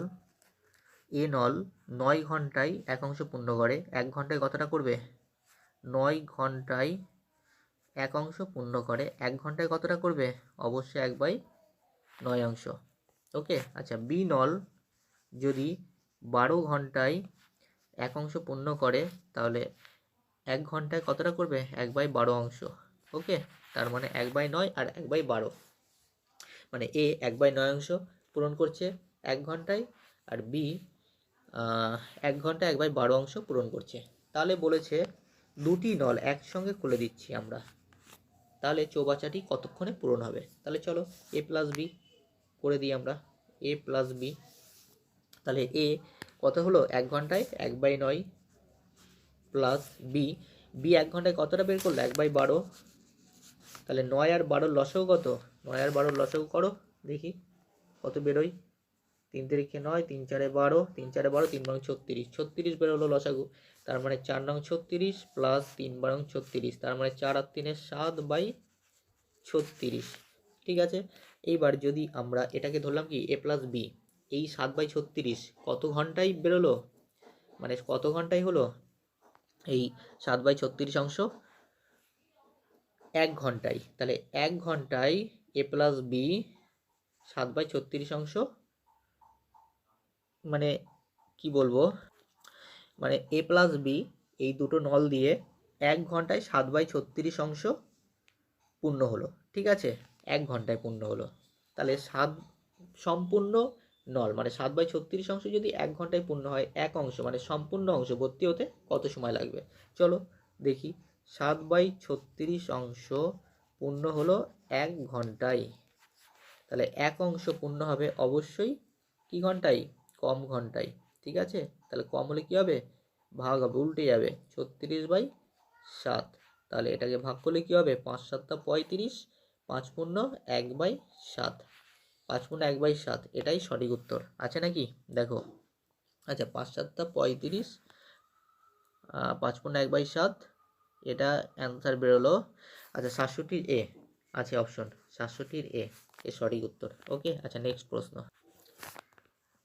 9 ঘন্টায় এক অংশ পূর্ণ করে, 1 ঘন্টায় কতটা করবে? 9 ঘন্টায় এক অংশ পূর্ণ করে, 1 ঘন্টায় কতটা করবে? অবশ্যই 1/9 অংশ। ওকে, আচ্ছা বি নল যদি 12 ঘন্টায় এক অংশ পূর্ণ করে, তাহলে 1 ঘন্টায় কতটা করবে? 1/12 অংশ। ওকে, তার মানে 1/9 আর 1/12, মানে এ 1/9 অংশ পূরণ করছে 1 ঘন্টায়, আর বি 1 ঘন্টায় 1/12 অংশ পূরণ করছে। তাহলে বলেছে দুটি নল একসঙ্গে খুলে দিচ্ছি আমরা, তাহলে চৌবাচ্চাটি কতক্ষণে পূরণ হবে? তাহলে চলো এ প্লাস বি করে দিই আমরা, এ প্লাস বি। তাহলে এ কত হলো 1 ঘন্টায় 1/9 প্লাস বি, 1 ঘন্টায় কতটা বের করলো? 1/12। তাহলে 9 আর 12 লসাগু কত? 9 আর 12 লসাগু করো দেখি কত বেরোয়। 3 তারিখে 9, 3 4 12, 3 4 12, 3 বারং 36, 36 বেরোলো লসাগু। তার মানে 4 নং 36 প্লাস 3 বারং 36, তার মানে 4 আর 3 7/36। ঠিক আছে, এইবার যদি আমরা এটাকে ধরলাম কি এ প্লাস বি, এই 7/36 কত ঘন্টায় বেরোলো, মানে কত ঘন্টায় হলো? এই 7/36 অংশ 1 ঘন্টায়। তাহলে 1 ঘন্টায় এ প্লাস বি 7/36 অংশ, মানে কি বলবো, মানে এ প্লাস বি এই দুটো নল দিয়ে 1 ঘন্টায় 7/36 অংশ পূর্ণ হলো। ঠিক আছে, 1 ঘন্টায় পূর্ণ হলো। তাহলে সম্পূর্ণ নল মানে 7/36 অংশ যদি 1 ঘন্টায় পূর্ণ হয়, এক অংশ মানে সম্পূর্ণ অংশ ভর্তি হতে কত সময় লাগবে? চলো দেখি, 7/36 অংশ পূর্ণ হলো 1 ঘন্টায়। তাহলে এক অংশ পূর্ণ হবে অবশ্যই কি ঘন্টায়? কম ঘন্টায়। ঠিক আছে, তাহলে কম হলে কি হবে? ভাগ হবে, উল্টে যাবে, 36/7। তাহলে এটাকে ভাগ করলে কি হবে? 5 7 35, 5 পূর্ণ 1/7, 5 পূর্ণ 1/7, এটাই সঠিক উত্তর। আছে নাকি দেখো। আচ্ছা 5 7 35 5/1/7, এটা অ্যান্সার বেরোলো। আচ্ছা 67 এ আছে অপশন, 67 এ এর সঠিক উত্তর। ওকে, আচ্ছা নেক্সট প্রশ্ন।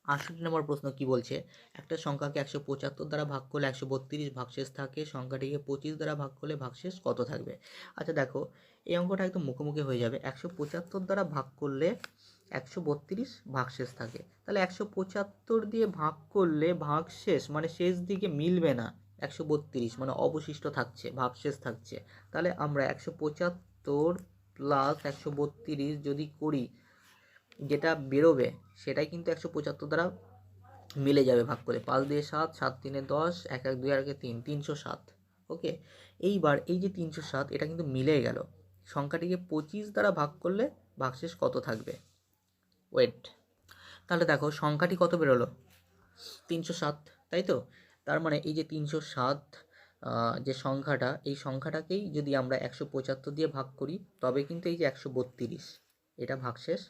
68 নম্বর প্রশ্ন কি বলছে, একটা সংখ্যাকে 175 দ্বারা ভাগ করলে 132 ভাগশেষ থাকে, সংখ্যাটিকে 25 দ্বারা ভাগ করলে ভাগশেষ কত থাকবে? আচ্ছা দেখো, এই অঙ্কটা একদম মুখোমুখি হয়ে যাবে। 175 দ্বারা ভাগ করলে 132 ভাগশেষ থাকে, তাহলে 175 দিয়ে ভাগ করলে ভাগশেষ মানে শেষ দিকে মিলবে না, 132 মানে অবশিষ্ট থাকছে, ভাগশেষ থাকছে। তাহলে আমরা 175 প্লাস 132 যদি করি, যেটা বেরোবে সেটাই কিন্তু 175 দ্বারা মিলে যাবে ভাগ করে। 5 দিয়ে 7, 7 3 10, 1 1 2 আর 3, 307। ওকে, এইবার এই যে 307 এটা কিন্তু মিলে গেল। সংখ্যাটিকে 25 দ্বারা ভাগ করলে ভাগশেষ কত থাকবে? ওয়েট, তাহলে দেখো সংখ্যাটি কত বেরোলো? 307, তাই তো? তার মানে এই যে 307 যে সংখ্যাটা, এই সংখ্যাটাকেই যদি আমরা 175 দিয়ে ভাগ করি, তবে কিন্তু এই যে 132 এটা ভাগশেষ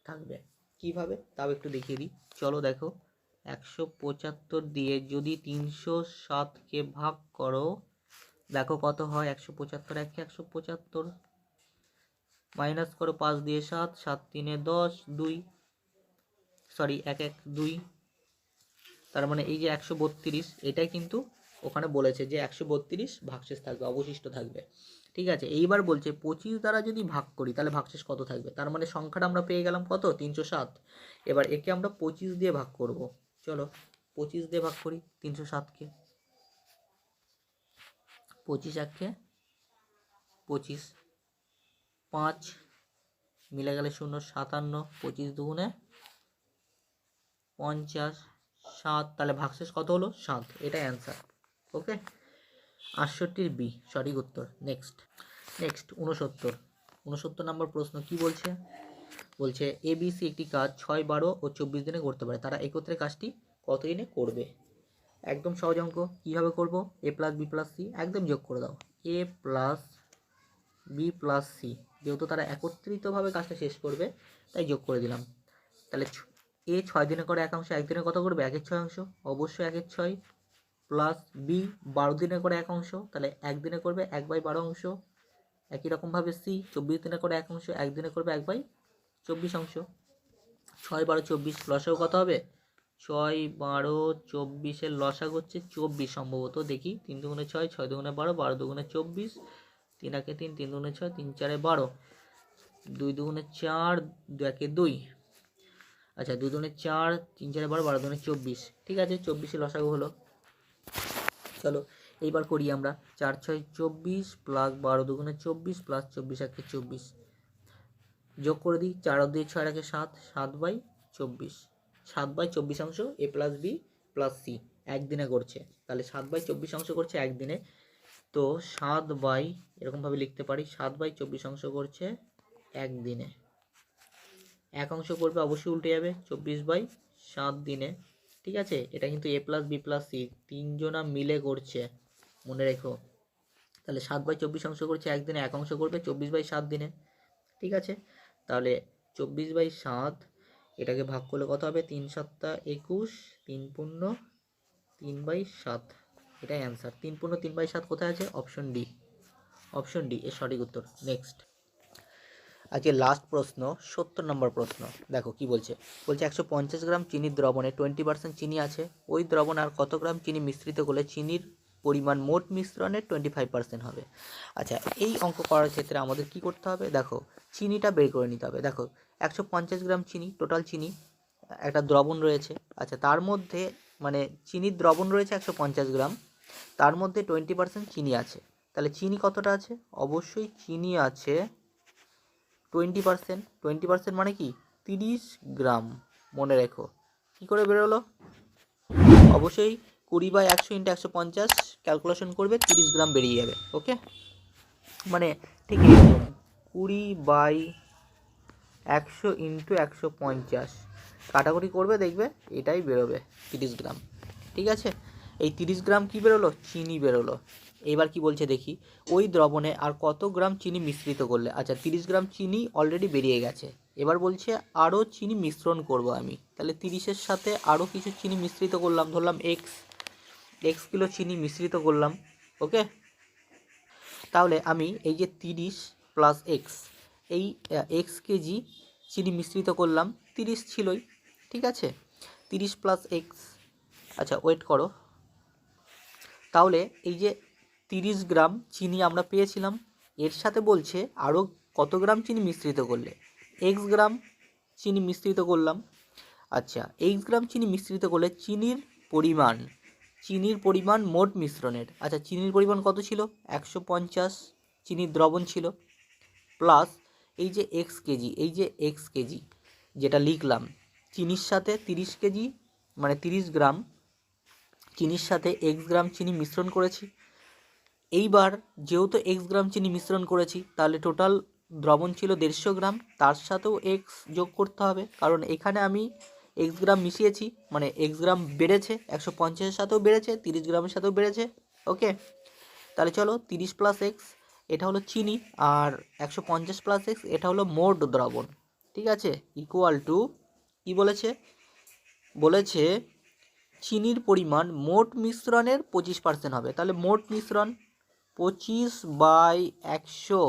থাকবে। কিভাবে তাও একটু দেখিয়ে দিই, চলো দেখো। 175 দিয়ে যদি 307কে ভাগ করো, দেখো কত হয়। 175 একে 175, মাইনাস করো 5 দিয়ে 7, 7 3 10, 2, সরি 1 1 2। তার মানে এই যে 132 এটাই কিন্তু ওখানে বলেছে যে 132 ভাগশেষ থাকবে, অবশিষ্ট থাকবে। ঠিক আছে, এইবার বলছে 25 দ্বারা যদি ভাগ করি তাহলে ভাগশেষ কত থাকবে? তার মানে সংখ্যাটা আমরা পেয়ে গেলাম কত? 307। এবার একে আমরা 25 দিয়ে ভাগ করব। চলো 25 দিয়ে ভাগ করি 307কে। 25 একে 25, 5 মিলে গেলে 0, 57, 25 দুগুণে 50, 7, তাহলে ভাগশেষ কত হলো? 7, এটাই অ্যান্সার। ওকে, 68 বি সঠিক উত্তর। নেক্সট 69 নম্বর প্রশ্ন কি বলছে? বলছে এবিসি একটি কাজ 6, 12 ও 24 দিনে করতে পারে, তারা একত্রে কাজটি কত দিনে করবে? একদম সহজ অঙ্ক। কীভাবে করব? এ প্লাস বি প্লাস সি একদম যোগ করে দাও। এ প্লাস বি প্লাস সি, যেহেতু তারা একত্রিতভাবে কাজটা শেষ করবে তাই যোগ করে দিলাম। তাহলে এ 6 দিনে করে এক অংশ, একদিনে কত করবে? 1/6 অংশ, অবশ্যই 1/6, প্লাস বি 12 দিনে করে এক অংশ, তাহলে একদিনে করবে 1/12 অংশ। একই রকমভাবে সি 24 দিনে করে এক অংশ, একদিনে করবে 1/24 অংশ। 6 12 24, লসাগু কত হবে? 6 12 24 লসাগু হচ্ছে 24 সম্ভবত, দেখি। 3 দুগুণে 6, 6 দুগুণে 12, 12 দুগুণে 24, 3 একে 3, 3 দুগুণে 6, 3 4 12, 2 দুগুণে 4, 2 একে 2। আচ্ছা 2 দুগুণে 4, 3 4 12, 12 দুগুণে 24। ঠিক আছে, 24 লসাগু হলো। চলো এইবার করি আমরা। 4 6 24 প্লাস 12 দুগুণে 24 প্লাস 24 একে 24, যোগ করে দিই। 4 দিয়ে 6 একে 7, 7/24, 7/24 অংশ এ প্লাস বি প্লাস সি একদিনে করছে, তাহলে 7/24 অংশ করছে একদিনে। তো 7 এরকমভাবে লিখতে পারি, 7/24 অংশ করছে একদিনে। এক অংশ করবে অবশ্যই উল্টে যাবে, 24/7 দিনে। ঠিক আছে, এটা কিন্তু এ প্লাস বি প্লাস সি তিনজনা মিলে করছে, মনে রেখো। তাহলে 7/24 অংশ করছে একদিনে, এক অংশ করবে 24/7 দিনে। ঠিক আছে, তাহলে 24/7 এটাকে ভাগ করলে কত হবে? 3 7 21, 3 পূর্ণ 3/7, এটাই অ্যান্সার। 3 পূর্ণ 3/7 কোথায় আছে? অপশন ডি, অপশন ডি এর সঠিক উত্তর। নেক্সট, আজকে লাস্ট প্রশ্ন 70 নম্বর প্রশ্ন। দেখো কি বলছে। বলছে 150 গ্রাম চিনির দ্রবণে 20% চিনি আছে, ওই দ্রবণে আর কত গ্রাম চিনি মিশ্রিত করলে চিনির পরিমাণ মোট মিশ্রণের 25% হবে? আচ্ছা, এই অঙ্ক করার ক্ষেত্রে আমাদের কি করতে হবে? দেখো চিনিটা বের করে নিতে হবে। দেখো 150 গ্রাম চিনি, টোটাল চিনি একটা দ্রবণ রয়েছে। আচ্ছা, তার মধ্যে মানে চিনির দ্রবণ রয়েছে 150 গ্রাম, তার মধ্যে 20% চিনি আছে। তাহলে চিনি কতটা আছে? অবশ্যই চিনি আছে 20%। 20% মানে কি? 30 গ্রাম। মনে রেখো। কী করে বেরোলো? অবশ্যই 20/100 × 150 ক্যালকুলেশন করবে, 30 গ্রাম বেরিয়ে যাবে। ওকে, মানে ঠিক এরকম 20/100 × 150 কাটাকুটি করবে, দেখবে এটাই বেরোবে 30 গ্রাম। ঠিক আছে, এই 30 গ্রাম কি বেরোলো? চিনি বেরোলো। এবার কি বলছে দেখি, ওই দ্রবণে আর কত গ্রাম চিনি মিশ্রিত করলে? আচ্ছা 30 গ্রাম চিনি অলরেডি বেরিয়ে গেছে, এবার বলছে আরও চিনি মিশ্রণ করব আমি। তাহলে 30-এর সাথে আরও কিছু চিনি মিশ্রিত করলাম, ধরলাম এক্স। x কিলো চিনি মিশ্রিত করলাম। ওকে, তাহলে আমি এই যে 30 প্লাস এক্স, এই এক্স কেজি চিনি মিশ্রিত করলাম, 30 ছিলই, ঠিক আছে, 30 প্লাস এক্স। আচ্ছা ওয়েট করো, তাহলে এই যে 30 গ্রাম চিনি আমরা পেয়েছিলাম, এর সাথে বলছে আরও কত গ্রাম চিনি মিশ্রিত করলে, এক্স গ্রাম চিনি মিশ্রিত করলাম। আচ্ছা এক্স গ্রাম চিনি মিশ্রিত করলে চিনির পরিমাণ মোট মিশ্রণের, আচ্ছা চিনির পরিমাণ কত ছিল, 150 চিনির দ্রবণ ছিল, প্লাস এই যে এক্স কেজি যেটা লিখলাম, চিনির সাথে 30 কেজি মানে 30 গ্রাম চিনির সাথে এক্স গ্রাম চিনি মিশ্রণ করেছি। এইবার যেহেতু এক্স গ্রাম চিনি মিশ্রণ করেছি, তাহলে টোটাল দ্রবণ ছিল 150 গ্রাম, তার সাথেও এক্স যোগ করতে হবে, কারণ এখানে আমি এক্স গ্রাম মিশিয়েছি, মানে এক্স গ্রাম বেড়েছে, 150-এর সাথেও বেড়েছে, 30 গ্রামের সাথেও বেড়েছে। ওকে, তাহলে চলো 30 প্লাস এক্স এটা হলো চিনি, আর 150 প্লাস এক্স এটা হলো মোট দ্রবণ, ঠিক আছে, ইকুয়াল টু কী বলেছে চিনির পরিমাণ মোট মিশ্রণের 25% হবে, তাহলে মোট মিশ্রণ 25/100,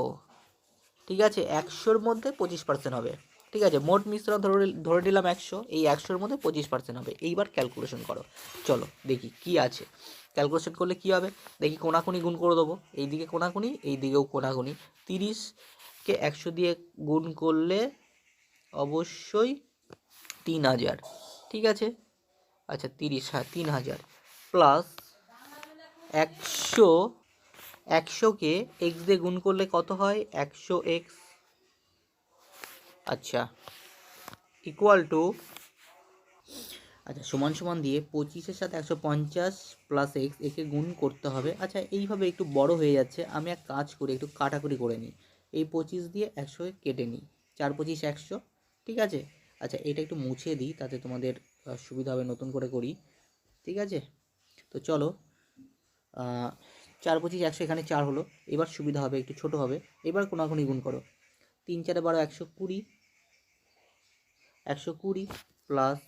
ঠিক আছে, 100-র মধ্যে 25% হবে, ঠিক আছে, মোট মিশ্রণ ধরে নিলাম 100, এই 100-র মধ্যে 25% হবে। এইবার ক্যালকুলেশন করো, চলো দেখি কি আছে, ক্যালকুলেশন করলে কি হবে দেখি, কোনাকুনি গুণ করে দেবো, এইদিকে কোনাকুনি এইদিকেও কোনাকুনি, 30-কে 100 দিয়ে গুণ করলে অবশ্যই 3000, ঠিক আছে, আচ্ছা 30, হ্যাঁ 3000, প্লাস 100কে এক্স দিয়ে গুণ করলে কত হয়, 100x, আচ্ছা ইকুয়াল টু, আচ্ছা সমান সমান দিয়ে 25-এর সাথে 150 প্লাস এক্স একে গুণ করতে হবে। আচ্ছা এইভাবে একটু বড় হয়ে যাচ্ছে, আমি এক কাজ করি, একটু কাটাকুটি করে নিই, এই 25 দিয়ে 100 কেটে নিই, 4×25 100, ঠিক আছে। আচ্ছা এটা একটু মুছে দিই, তাতে তোমাদের সুবিধা হবে, নতুন করে করি, ঠিক আছে। তো চলো 4×25 100, এখানে 4 হলো, এবার সুবিধা হবে, একটু ছোট হবে, এবার কোনাকুনি গুণ করো, 3×4 = 12, 120 প্লাস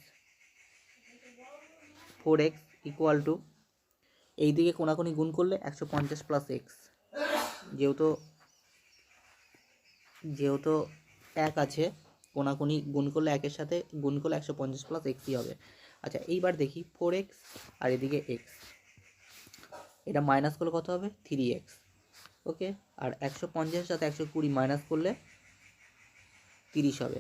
4x ইকুয়াল টু, এই দিকে কোনাকুনি গুণ করলে 150 প্লাস এক্স, যেহেতু এক আছে, কোনাকুনি গুণ করলে একের সাথে গুণ করলে 150 প্লাস এক্সই হবে। আচ্ছা এইবার দেখি 4x আর এদিকে এক্স, এটা মাইনাস করলে কত হবে, 3x, ওকে, আর 150-এর সাথে 120 মাইনাস করলে 30 হবে,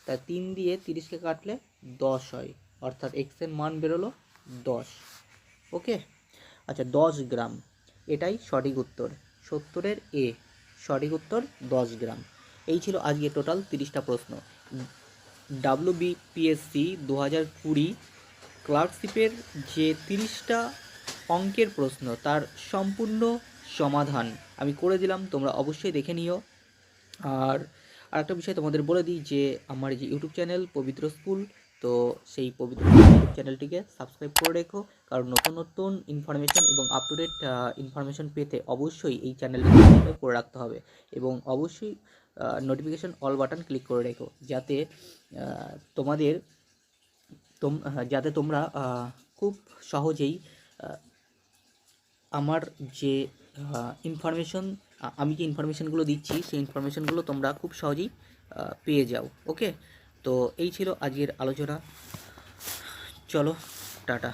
তাই 3 দিয়ে 30-কে কাটলে 10 হয়, অর্থাৎ এক্সের মান বেরোলো 10, ওকে। আচ্ছা 10 গ্রাম, এটাই সঠিক উত্তর, 70-এর এ, সঠিক উত্তর 10 গ্রাম। এই ছিল আজকে টোটাল 30টা প্রশ্ন, WBPSC 2020 ক্লার্কশিপের যে 30টা অঙ্কের প্রশ্ন, তার সম্পূর্ণ সমাধান আমি করে দিলাম, তোমরা অবশ্যই দেখে নিও। আর আরেকটা বিষয় তোমাদের বলে দিই যে আমার যে ইউটিউব চ্যানেল পবিত্র স্কুল, তো সেই পবিত্র ইউটিউব চ্যানেলটিকে সাবস্ক্রাইব করে রেখো, কারণ নতুন নতুন ইনফরমেশন এবং আপ টু ডেট ইনফরমেশন পেতে অবশ্যই এই চ্যানেলটিকে সাবস্ক্রাইব করে রাখতে হবে, এবং অবশ্যই নোটিফিকেশন অল বাটন ক্লিক করে রেখো, যাতে তোমরা খুব সহজেই আমার যে আমি যে ইনফরমেশনগুলো দিচ্ছি, সেই ইনফরমেশনগুলো তোমরা খুব সহজেই পেয়ে যাও। ওকে, তো এই ছিল আজকের আলোচনা, চলো টাটা।